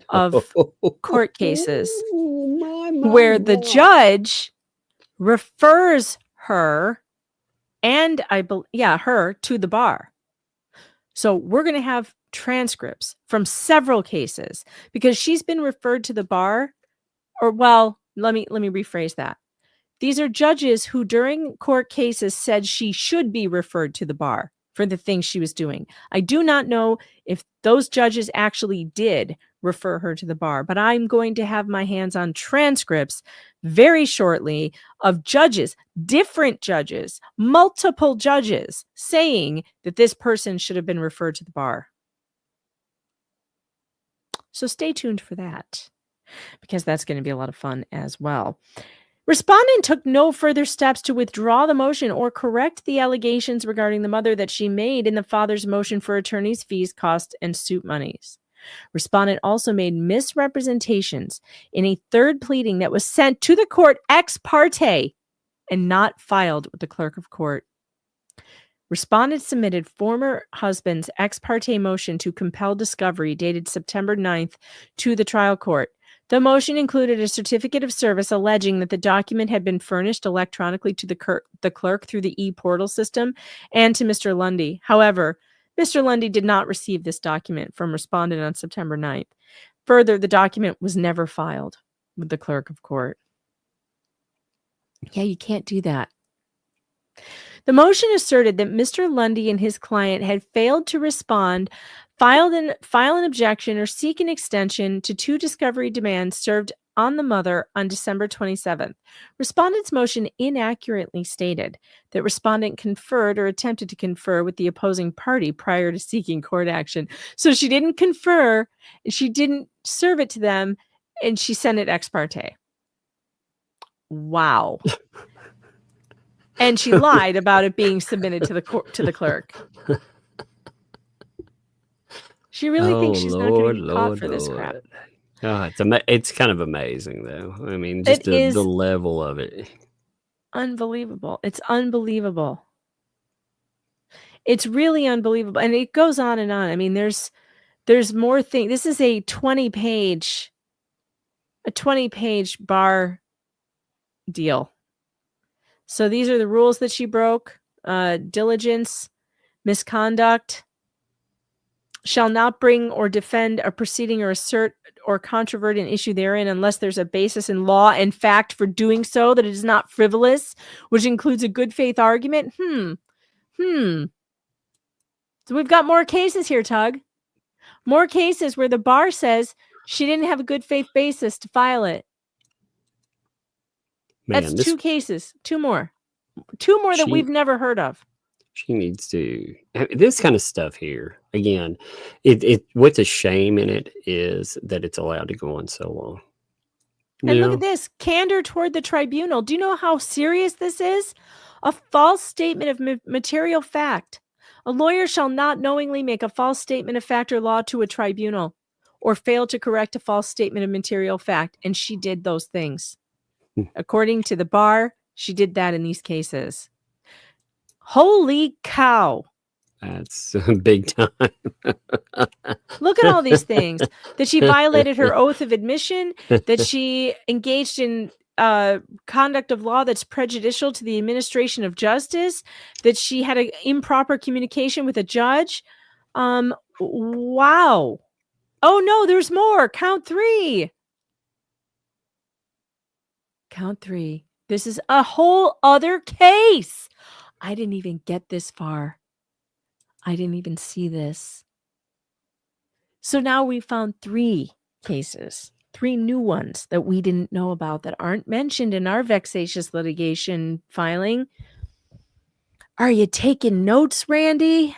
of court cases where the judge refers her and her to the bar. So we're going to have transcripts from several cases because she's been referred to the bar. Or, well, let me rephrase that. These are judges who during court cases said she should be referred to the bar for the things she was doing. I do not know if those judges actually did refer her to the bar, but I'm going to have my hands on transcripts very shortly of judges, different judges, multiple judges saying that this person should have been referred to the bar. So stay tuned for that, because that's going to be a lot of fun as well. Respondent took no further steps to withdraw the motion or correct the allegations regarding the mother that she made in the father's motion for attorney's fees, costs, and suit monies. Respondent also made misrepresentations in a third pleading that was sent to the court ex parte and not filed with the clerk of court. Respondent submitted former husband's ex parte motion to compel discovery dated September 9th to the trial court. The motion included a certificate of service alleging that the document had been furnished electronically to the clerk through the e-portal system and to Mr. Lundy. However, Mr. Lundy did not receive this document from respondent on September 9th. Further, the document was never filed with the clerk of court. Yeah, you can't do that. The motion asserted that Mr. Lundy and his client had failed to respond, file an objection, or seek an extension to two discovery demands served on the mother on December 27th. Respondent's motion inaccurately stated that respondent conferred or attempted to confer with the opposing party prior to seeking court action. So she didn't confer, she didn't serve it to them, and she sent it ex parte. Wow. And she lied about it being submitted to the clerk. She really thinks she's not going to get caught for this crap. Oh, it's kind of amazing, though. I mean, just the level of it. Unbelievable. It's unbelievable. It's really unbelievable. And it goes on and on. I mean, there's more things. This is a 20-page bar deal. So these are the rules that she broke. Diligence, misconduct, shall not bring or defend a proceeding or assert or controvert an issue therein unless there's a basis in law and fact for doing so, that it is not frivolous, which includes a good faith argument. So we've got more cases here, Tug. More cases where the bar says she didn't have a good faith basis to file it. Man, that's two cases. Two more that we've never heard of. She needs to, this kind of stuff here, again, what's a shame in it is that it's allowed to go on so long. And look at this, candor toward the tribunal. Do you know how serious this is? A false statement of material fact. A lawyer shall not knowingly make a false statement of fact or law to a tribunal or fail to correct a false statement of material fact. And she did those things. According to the bar, she did that in these cases. Holy cow. That's big time. Look at all these things. That she violated her oath of admission, that she engaged in conduct of law that's prejudicial to the administration of justice, that she had an improper communication with a judge. Wow. Oh no, there's more. Count three. This is a whole other case. I didn't even get this far. I didn't even see this. So now we found 3 cases, 3 new ones that we didn't know about that aren't mentioned in our vexatious litigation filing. Are you taking notes, Randy?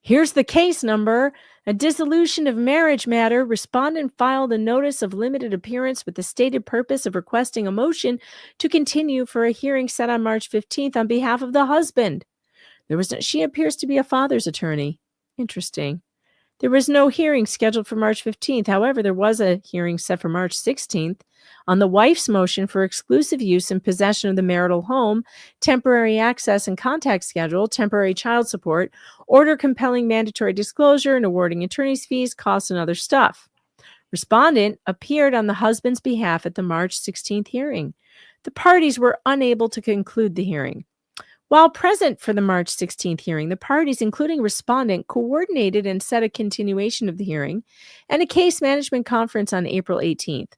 Here's the case number. A dissolution of marriage matter. Respondent filed a notice of limited appearance with the stated purpose of requesting a motion to continue for a hearing set on March 15th on behalf of the husband. She appears to be a father's attorney. Interesting. There was no hearing scheduled for March 15th. However, there was a hearing set for March 16th on the wife's motion for exclusive use and possession of the marital home, temporary access and contact schedule, temporary child support, order compelling mandatory disclosure, and awarding attorney's fees, costs, and other stuff. Respondent appeared on the husband's behalf at the March 16th hearing. The parties were unable to conclude the hearing. While present for the March 16th hearing, the parties, including respondent, coordinated and set a continuation of the hearing and a case management conference on April 18th.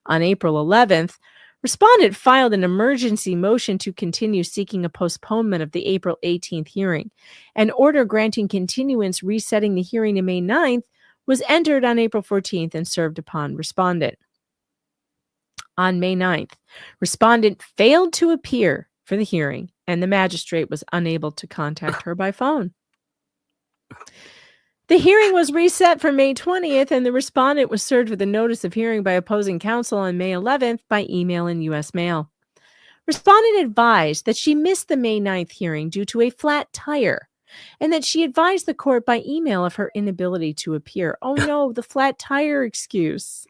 On April 11th, respondent filed an emergency motion to continue seeking a postponement of the April 18th hearing. An order granting continuance resetting the hearing to May 9th was entered on April 14th and served upon respondent. On May 9th, respondent failed to appear for the hearing, and the magistrate was unable to contact her by phone. The hearing was reset for May 20th, and the respondent was served with a notice of hearing by opposing counsel on May 11th by email and U.S. mail. Respondent advised that she missed the May 9th hearing due to a flat tire, and that she advised the court by email of her inability to appear. Oh no, the flat tire excuse.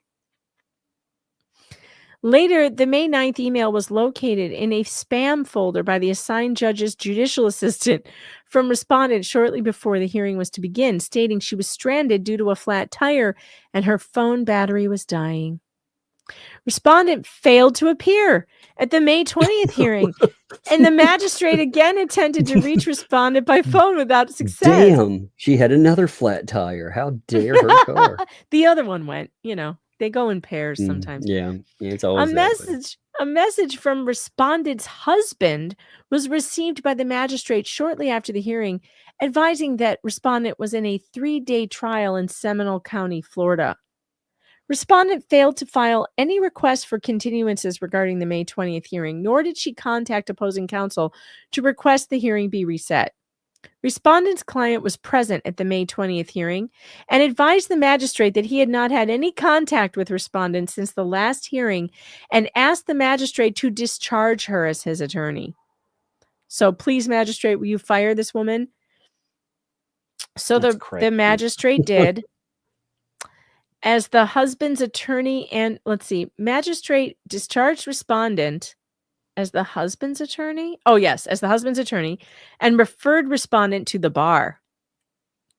Later, the May 9th email was located in a spam folder by the assigned judge's judicial assistant from respondent shortly before the hearing was to begin, stating she was stranded due to a flat tire and her phone battery was dying. Respondent failed to appear at the May 20th hearing, and the magistrate again attempted to reach respondent by phone without success. Damn, she had another flat tire. How dare her car? The other one went, they go in pairs sometimes. Yeah, it's always a message from respondent's husband was received by the magistrate shortly after the hearing, advising that respondent was in a 3-day trial in Seminole County, Florida. Respondent failed to file any request for continuances regarding the May 20th hearing, nor did she contact opposing counsel to request the hearing be reset. Respondent's client was present at the May 20th hearing and advised the magistrate that he had not had any contact with respondent since the last hearing and asked the magistrate to discharge her as his attorney. So please, magistrate, will you fire this woman? So the magistrate did. As the husband's attorney and, magistrate discharged respondent as the husband's attorney? Oh, yes, as the husband's attorney, and referred respondent to the bar.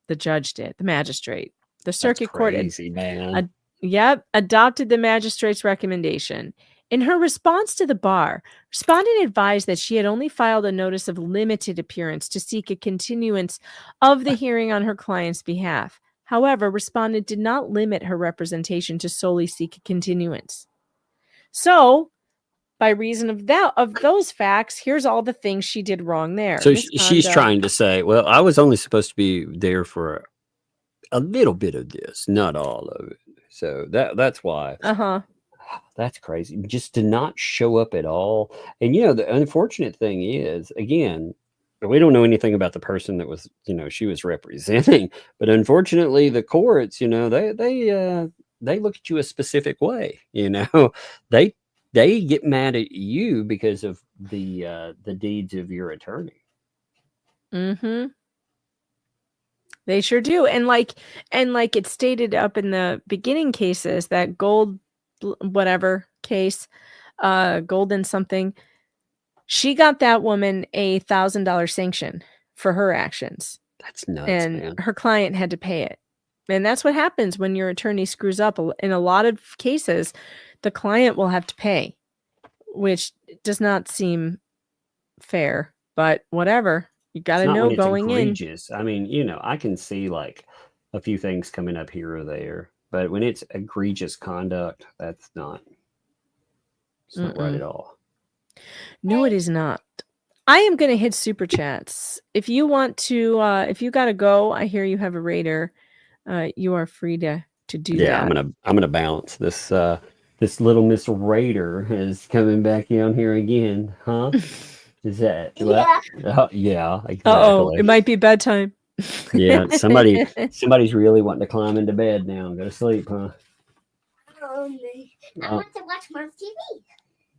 The judge did, the magistrate. The circuit court adopted the magistrate's recommendation. In her response to the bar, respondent advised that she had only filed a notice of limited appearance to seek a continuance of the hearing on her client's behalf. However, respondent did not limit her representation to solely seek a continuance. So, by reason of those facts, here's all the things she did wrong there. So she's trying to say, well, I was only supposed to be there for a little bit of this, not all of it. So that's why. That's crazy. Just to not show up at all. And, the unfortunate thing is, again, we don't know anything about the person that was, she was representing. But unfortunately, the courts, they look at you a specific way. They get mad at you because of the deeds of your attorney. Mm-hmm. They sure do. And like it stated up in the beginning cases, that golden something, she got that woman $1,000 sanction for her actions. That's nuts, and man. Her client had to pay it. And that's what happens when your attorney screws up. In a lot of cases, the client will have to pay, which does not seem fair, but whatever. You got to know going egregious. I mean, I can see like a few things coming up here or there, but when it's egregious conduct, it's not right at all. No, it is not. I am going to hit super chats. If you want to, if you got to go, I hear you have a raider. You are free to do that. I'm gonna bounce. This little Miss Raider is coming back down here again, huh? Is that Yeah. yeah, exactly. Uh-oh, it might be bedtime. Yeah, somebody's really wanting to climb into bed now and go to sleep, huh? I want to watch more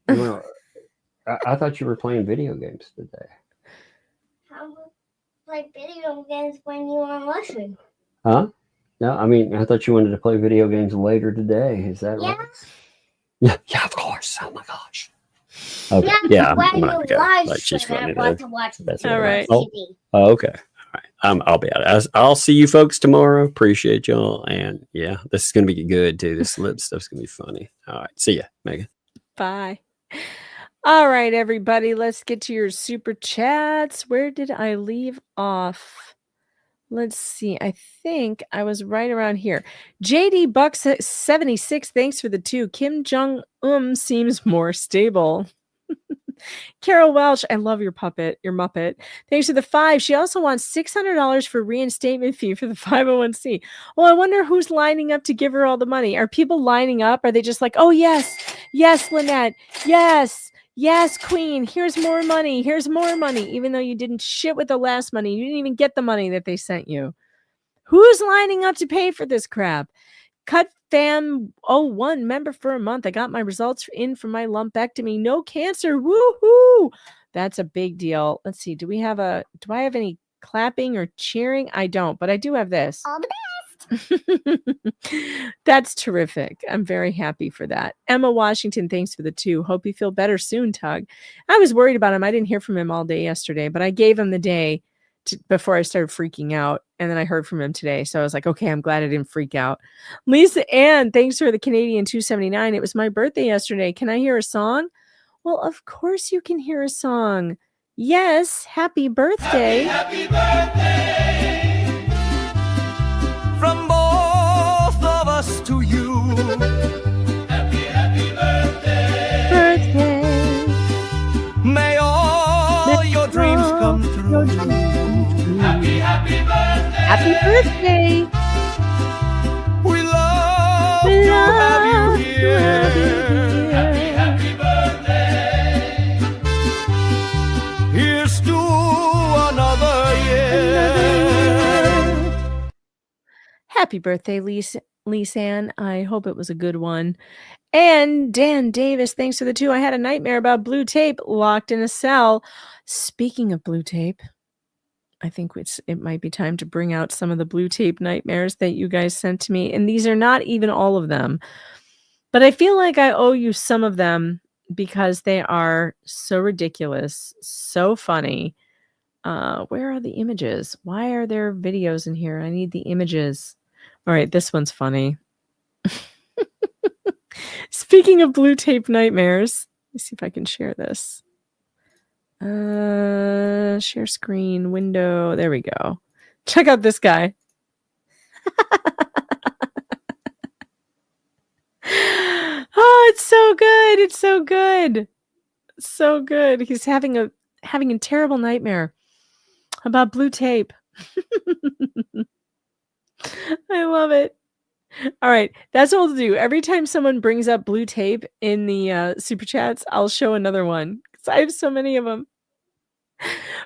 TV. I thought you were playing video games today. How would play video games when you are listening? Huh? No, I mean, I thought you wanted to play video games later today. Is that right? Yeah, of course. Oh my gosh. Okay. Yeah, I'm gonna go. Like, she's funny. To watch That's all right. TV. Oh, okay. All right. I'll be out. I'll see you folks tomorrow. Appreciate y'all. And yeah, this is gonna be good too. This lip stuff's gonna be funny. All right. See ya, Megan. Bye. All right, everybody. Let's get to your super chats. Where did I leave off? Let's see. I think I was right around here. JD Bucks 76. Thanks for the 2. Kim Jong seems more stable. Carol Welch, I love your Muppet. Thanks for the 5. She also wants $600 for reinstatement fee for the 501c. Well, I wonder who's lining up to give her all the money. Are people lining up? Are they just like, oh, yes, Lynette, yes, Queen, here's more money, even though you didn't shit with the last money. You didn't even get the money that they sent you. Who's lining up to pay for this crap? Cut Fam 01 member for a month. I got my results in for my lumpectomy. No cancer. Woohoo! That's a big deal. Let's see. Do I have any clapping or cheering? I don't, but I do have this. All the best. That's terrific. I'm very happy for that. Emma Washington, thanks for the 2. Hope you feel better soon, Tug. I was worried about him. I didn't hear from him all day yesterday, but I gave him the day before I started freaking out. And then I heard from him today. So I was like, okay, I'm glad I didn't freak out. Lisa Ann, thanks for the Canadian 279. It was my birthday yesterday. Can I hear a song? Well, of course you can hear a song. Yes, happy birthday. Happy birthday from both of us to you. Happy birthday. May all your dreams come true. Happy birthday. Happy birthday. We love to have you here. Happy birthday. Here's to another year. Happy birthday, Lisanne. I hope it was a good one. And Dan Davis, thanks for the 2. I had a nightmare about blue tape locked in a cell. Speaking of blue tape, I think it might be time to bring out some of the blue tape nightmares that you guys sent to me. And these are not even all of them. But I feel like I owe you some of them because they are so ridiculous, so funny. Where are the images? Why are there videos in here? I need the images. All right, this one's funny. Speaking of blue tape nightmares, let's see if I can share this. Share screen, window. There we go. Check out this guy. Oh, it's so good. It's so good. So good. He's having a terrible nightmare about blue tape. I love it. All right, that's what we'll do. Every time someone brings up blue tape in the super chats, I'll show another one because I have so many of them.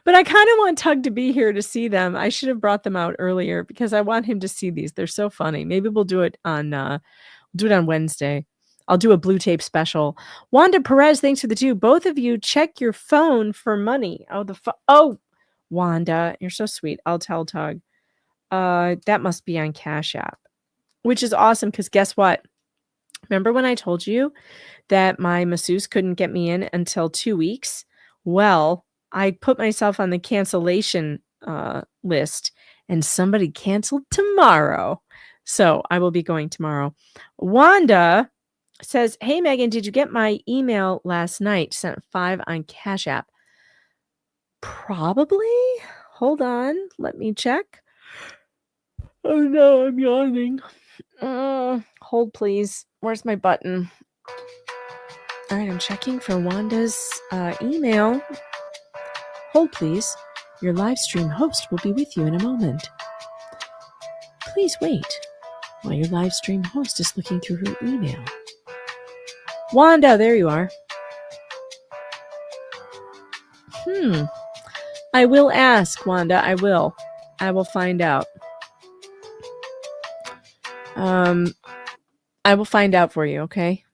But I kind of want Tug to be here to see them. I should have brought them out earlier because I want him to see these. They're so funny. Maybe we'll do it on Wednesday. I'll do a blue tape special. Wanda Perez, thanks for the 2. Both of you check your phone for money. Oh, Wanda, you're so sweet. I'll tell Tug. That must be on Cash App, which is awesome because guess what? Remember when I told you that my masseuse couldn't get me in until 2 weeks? Well, I put myself on the cancellation list and somebody canceled tomorrow. So I will be going tomorrow. Wanda says, hey, Megan, did you get my email last night? Sent 5 on Cash App. Probably. Hold on. Let me check. Oh, no, I'm yawning. Hold, please. Where's my button? All right, I'm checking for Wanda's email. Hold, please. Your live stream host will be with you in a moment. Please wait while your live stream host is looking through her email. Wanda, there you are. I will ask, Wanda. I will find out. I will find out for you, okay?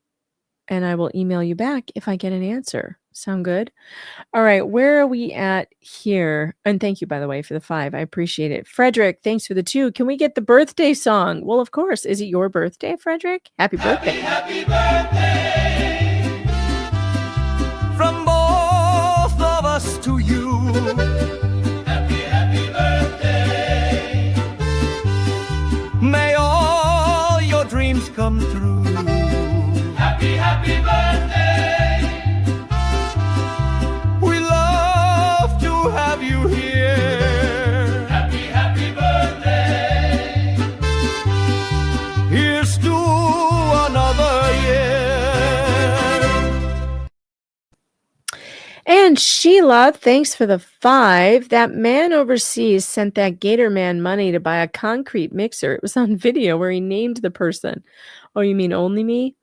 And I will email you back if I get an answer. Sound good? All right, where are we at here? And thank you, by the way, for the 5. I appreciate it. Frederick, thanks for the 2. Can we get the birthday song? Well, of course. Is it your birthday, Frederick? Happy birthday. Happy birthday from both of us to you. Happy birthday. May all your dreams come true. Happy birthday. We love to have you here. Happy birthday. Here's to another year. And Sheila, thanks for the 5. That man overseas sent that Gator Man money to buy a concrete mixer. It was on video where he named the person. Oh, you mean Only Me?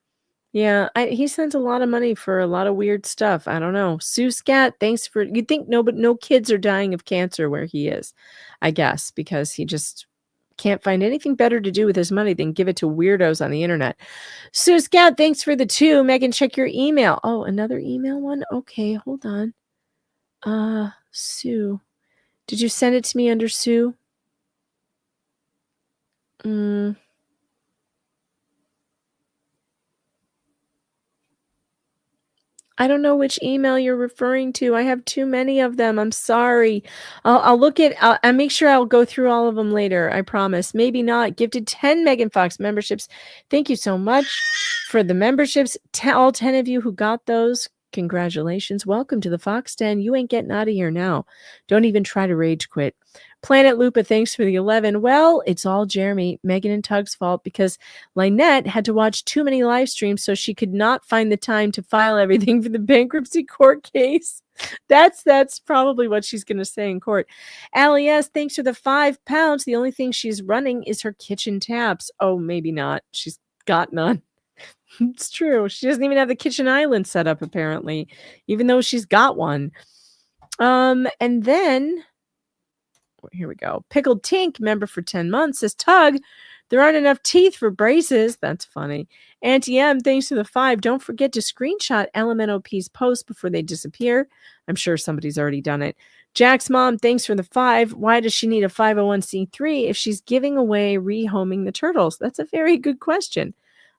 Yeah, he sent a lot of money for a lot of weird stuff. I don't know. Sue Scat, thanks for... You'd think no, but no kids are dying of cancer where he is, I guess, because he just can't find anything better to do with his money than give it to weirdos on the internet. Sue Scat, thanks for the 2. Megan, check your email. Oh, another email one? Okay, hold on. Sue. Did you send it to me under Sue? I don't know which email you're referring to. I have too many of them. I'm sorry. I'll look at. I'll make sure I'll go through all of them later. I promise. Maybe not. Gifted 10 Megan Fox memberships. Thank you so much for the memberships. All 10 of you who got those. Congratulations. Welcome to the Fox Den. You ain't getting out of here now. Don't even try to rage quit. Planet Lupa, thanks for the 11. Well, it's all Jeremy, Megan, and Tug's fault because Lynette had to watch too many live streams, so she could not find the time to file everything for the bankruptcy court case. That's probably what she's going to say in court. Allie S., thanks for the £5. The only thing she's running is her kitchen taps. Oh, maybe not. She's got none. It's true. She doesn't even have the kitchen island set up, apparently, even though she's got one. And then... Here we go. Pickled Tink, member for 10 months, says, Tug, there aren't enough teeth for braces. That's funny. Auntie M, thanks for the 5. Don't forget to screenshot LMNOP's post before they disappear. I'm sure somebody's already done it. Jack's mom, thanks for the 5. Why does she need a 501c3 if she's giving away rehoming the turtles? That's a very good question.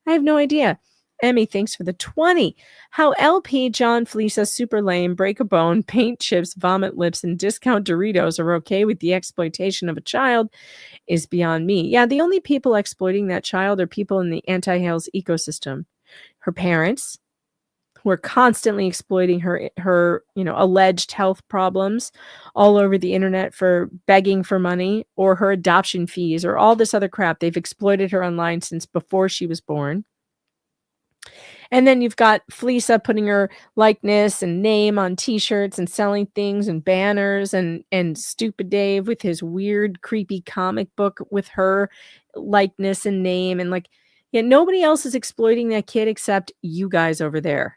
I have no idea. Emmy, thanks for the 20. How LP, John, Felisa, Super Lame, Break a Bone, Paint Chips, Vomit Lips, and Discount Doritos are okay with the exploitation of a child is beyond me. Yeah, the only people exploiting that child are people in the anti-Hales ecosystem. Her parents, who are constantly exploiting her alleged health problems all over the internet for begging for money, or her adoption fees, or all this other crap. They've exploited her online since before she was born. And then you've got Felisa putting her likeness and name on t-shirts and selling things and banners, and Stupid Dave with his weird, creepy comic book with her likeness and name. And nobody else is exploiting that kid except you guys over there.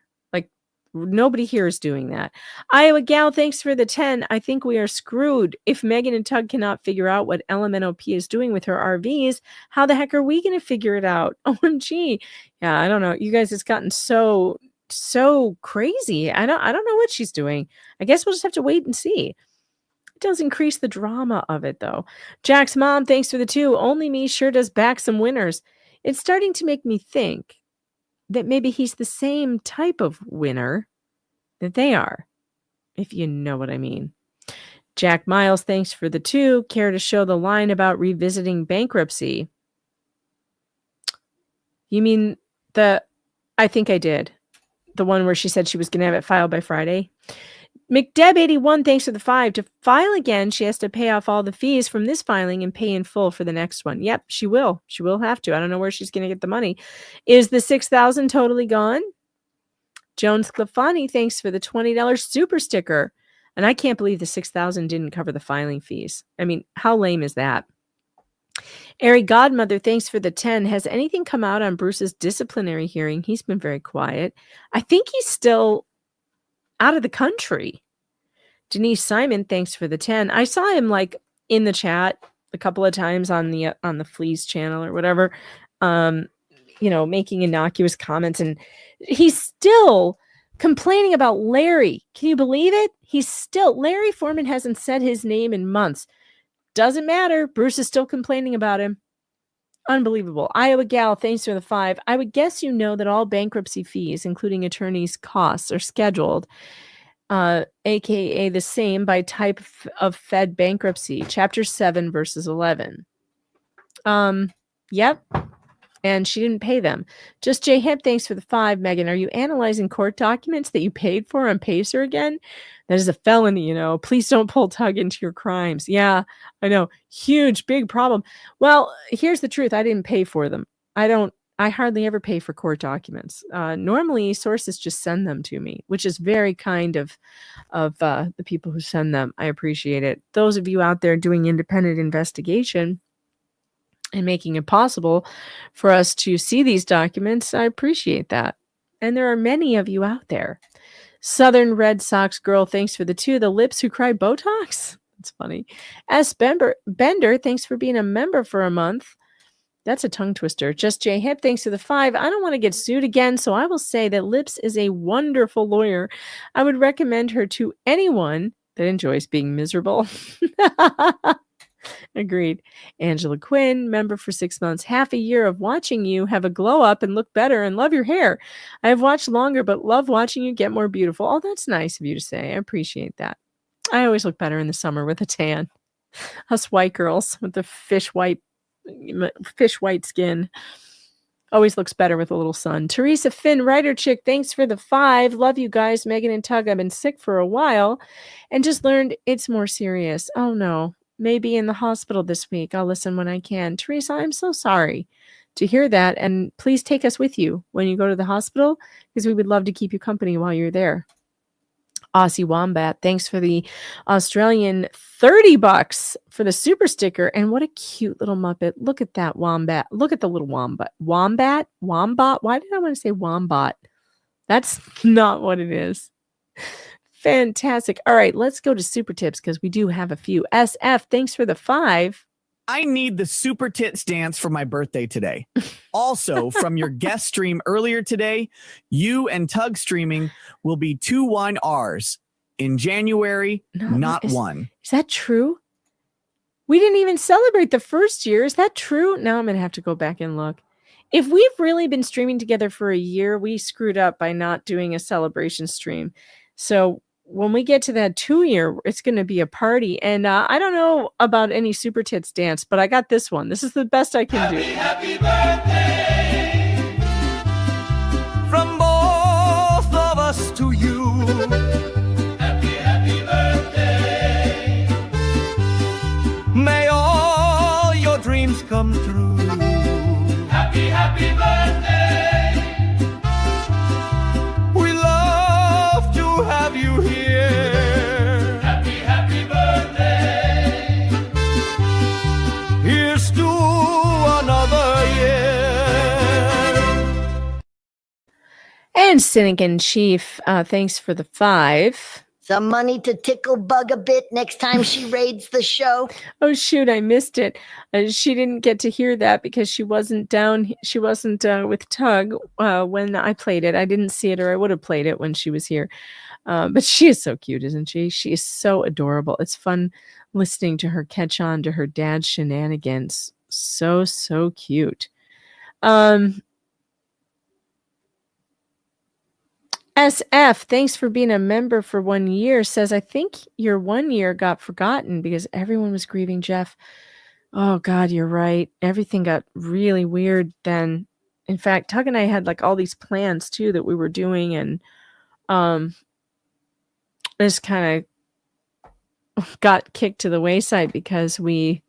Nobody here is doing that. Iowa Gal, thanks for the 10. I think we are screwed. If Megan and Tug cannot figure out what LMNOP is doing with her RVs, how the heck are we going to figure it out? OMG. Yeah, I don't know. You guys, it's gotten so crazy. I don't know what she's doing. I guess we'll just have to wait and see. It does increase the drama of it, though. Jack's mom, thanks for the 2. Only Me sure does back some winners. It's starting to make me think that maybe he's the same type of winner that they are, if you know what I mean. Jack Miles, thanks for the 2. Care to show the line about revisiting bankruptcy? You mean I think I did. The one where she said she was going to have it filed by Friday. McDeb81, thanks for the 5. To file again, she has to pay off all the fees from this filing and pay in full for the next one. Yep, she will. She will have to. I don't know where she's going to get the money. Is the $6,000 totally gone? Jones Clifani, thanks for the $20 super sticker. And I can't believe the $6,000 didn't cover the filing fees. I mean, how lame is that? Airy Godmother, thanks for the 10. Has anything come out on Bruce's disciplinary hearing? He's been very quiet. I think he's still out of the country. Denise Simon, thanks for the 10. I saw him like in the chat a couple of times on the Fleas channel or whatever, making innocuous comments, and he's still complaining about Larry. Can you believe it? Larry Foreman hasn't said his name in months. Doesn't matter. Bruce is still complaining about him. Unbelievable. Iowa Gal, thanks for the 5. I would guess you know that all bankruptcy fees, including attorneys' costs, are scheduled, aka the same by type of Fed bankruptcy, Chapter 7, verses 11. Yep. And she didn't pay them. Just J Hemp, thanks for the 5. Megan, are you analyzing court documents that you paid for on Pacer again? That is a felony, Please don't pull Tug into your crimes. Yeah, I know. Huge, big problem. Well, here's the truth. I didn't pay for them. I hardly ever pay for court documents. Normally, sources just send them to me, which is very kind of the people who send them. I appreciate it. Those of you out there doing independent investigation and making it possible for us to see these documents, I appreciate that. And there are many of you out there. Southern Red Sox girl, thanks for the 2. The lips who cry Botox? That's funny. S. Bender, thanks for being a member for a month. That's a tongue twister. Just J Hip, thanks for the 5. I don't want to get sued again, so I will say that Lips is a wonderful lawyer. I would recommend her to anyone that enjoys being miserable. Agreed. Angela Quinn, member for 6 months. Half a year of watching you have a glow up and look better and love your hair. I have watched longer, but love watching you get more beautiful. Oh, that's nice of you to say. I appreciate that. I always look better in the summer with a tan. Us white girls with the fish white skin always looks better with a little sun. Teresa Finn, writer chick, thanks for the 5. Love you guys. Megan and Tug, I've been sick for a while and just learned it's more serious. Oh no. Maybe in the hospital this week. I'll listen when I can. Teresa, I'm so sorry to hear that. And please take us with you when you go to the hospital, because we would love to keep you company while you're there. Aussie Wombat, thanks for the Australian $30 for the super sticker. And what a cute little Muppet. Look at that wombat. Look at the little wombat. Wombat? Why did I want to say wombat? That's not what it is. Fantastic. All right, let's go to super tips because we do have a few. SF, thanks for the 5. I need the super tits dance for my birthday today. Also, from your guest stream earlier today, you and Tug streaming will be 2 1Rs in January, not 1. Is that true? We didn't even celebrate the first year. Is that true? Now I'm going to have to go back and look. If we've really been streaming together for a year, we screwed up by not doing a celebration stream. So when we get to that 2-year, it's going to be a party. And I don't know about any super tits dance, but I got this one. This is the best I can do. Happy birthday from both of us to you. Happy birthday. May all your dreams come true. Happy birthday. We love to have you here. Happy birthday. Here's to another year. And Cynic in Chief, thanks for the 5. Some money to tickle Bug a bit next time she raids the show. Oh, shoot, I missed it. She didn't get to hear that because she wasn't down. She wasn't with Tug when I played it. I didn't see it, or I would have played it when she was here. But she is so cute, isn't she? She is so adorable. It's fun listening to her catch on to her dad's shenanigans. So cute. SF, thanks for being a member for 1 year, says, I think your 1 year got forgotten because everyone was grieving Jeff. Oh, God, you're right. Everything got really weird then. In fact, Tug and I had like all these plans, too, that we were doing. And this kind of got kicked to the wayside because that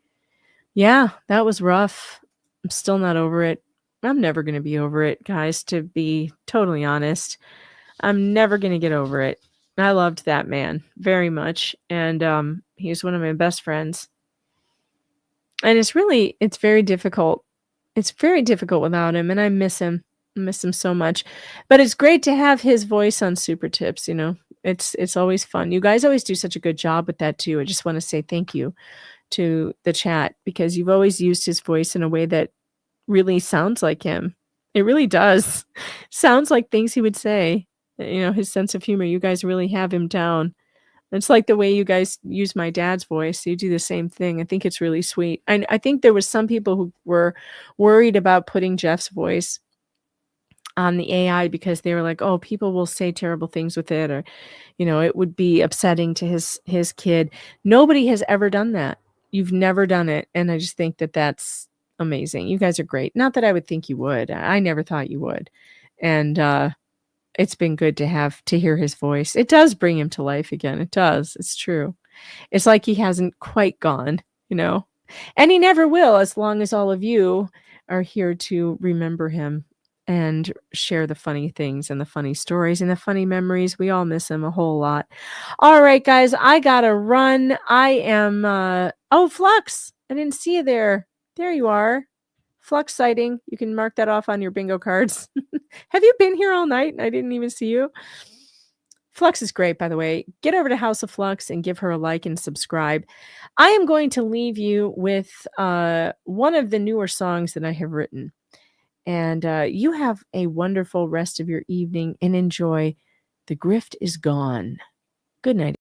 was rough. I'm still not over it. I'm never going to be over it, guys, to be totally honest. I'm never going to get over it. I loved that man very much. And he's one of my best friends. And it's very difficult. It's very difficult without him, and I miss him. I miss him so much. But it's great to have his voice on Super Tips, you know. It's always fun. You guys always do such a good job with that too. I just want to say thank you to the chat, because you've always used his voice in a way that really sounds like him. It really does. Sounds like things he would say. You know, his sense of humor. You guys really have him down. It's like the way you guys use my dad's voice. You do the same thing. I think it's really sweet. I think there was some people who were worried about putting Jeff's voice on the AI because they were like, oh, people will say terrible things with it, or, you know, it would be upsetting to his kid. Nobody has ever done that. You've never done it. And I just think that that's amazing. You guys are great. Not that I would think you would. I never thought you would. And it's been good to hear his voice. It does bring him to life again. It does. It's true. It's like he hasn't quite gone, you know, and he never will, as long as all of you are here to remember him and share the funny things and the funny stories and the funny memories. We all miss him a whole lot. All right, guys, I gotta run. I am, oh, Flux, I didn't see you there. There you are. Flux sighting. You can mark that off on your bingo cards. Have you been here all night? I didn't even see you. Flux is great, by the way. Get over to House of Flux and give her a like and subscribe. I am going to leave you with one of the newer songs that I have written. And you have a wonderful rest of your evening and enjoy The Grift is Gone. Good night.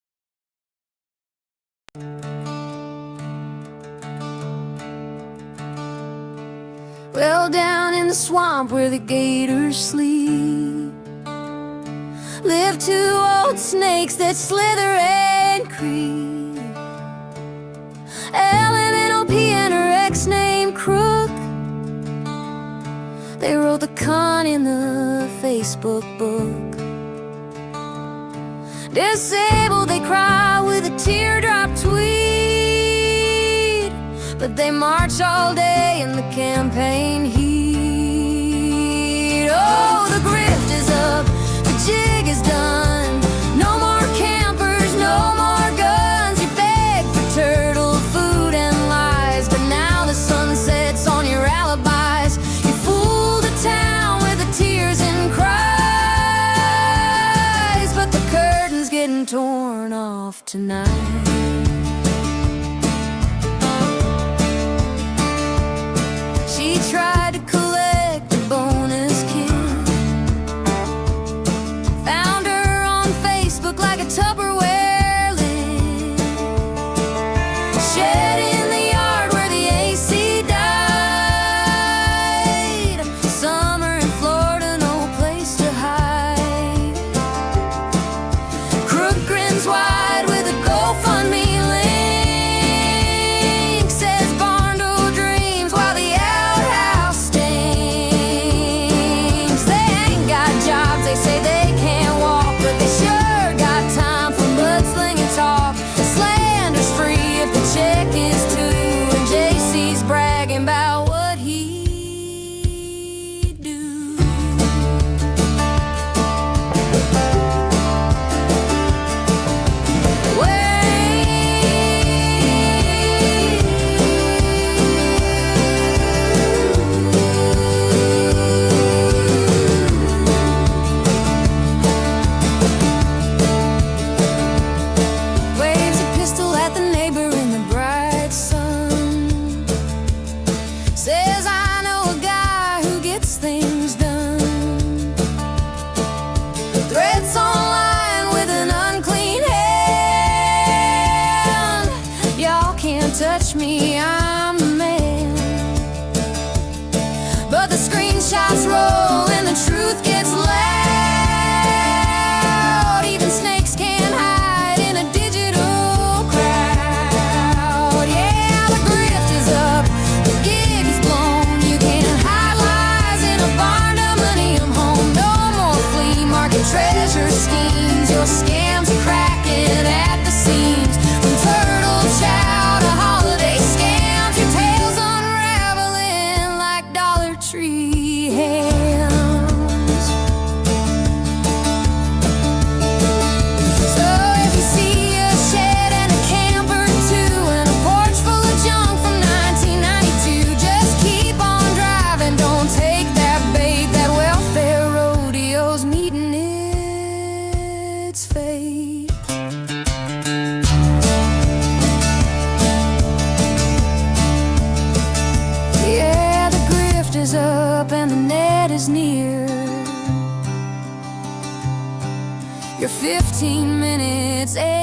Well, down in the swamp where the gators sleep, live two old snakes that slither and creep. LMNOP and her ex named Crook. They wrote the con in the Facebook book. Disabled, they cry with a teardrop tweet, but they march all day in the campaign heat. Oh, the grift is up, the jig is done. No more campers, no more guns. You beg for turtle food and lies, but now the sun sets on your alibis. You fooled a town with the tears and cries, but the curtain's getting torn off tonight. She tried to collect a bonus kid. Found her on Facebook like a Tupperware lid. Shed in the yard where the AC died. Summer in Florida, no place to hide. Crook grins wide with a GoFundMe link. Says barn door dreams while the outhouse stinks. They ain't got jobs, they say they can't walk, but they sure got time for mudslinging talk. Slander's free if the check is too, and JC's bragging about what he do. Waves a pistol at the neighbor in the bright sun. Says, I know a guy who gets things done. Threats online with an unclean hand. Y'all can't touch me, I'm the man. But the screenshots roll and the truth gets loud. Even snakes can't hide in a digital crowd. Yeah, the grift is up, the gig is blown. You can't hide lies in a barndominium home. No more flea market treasure schemes. Your scams are cracking at the seams. From turtle chow to holiday scams. 15 minutes.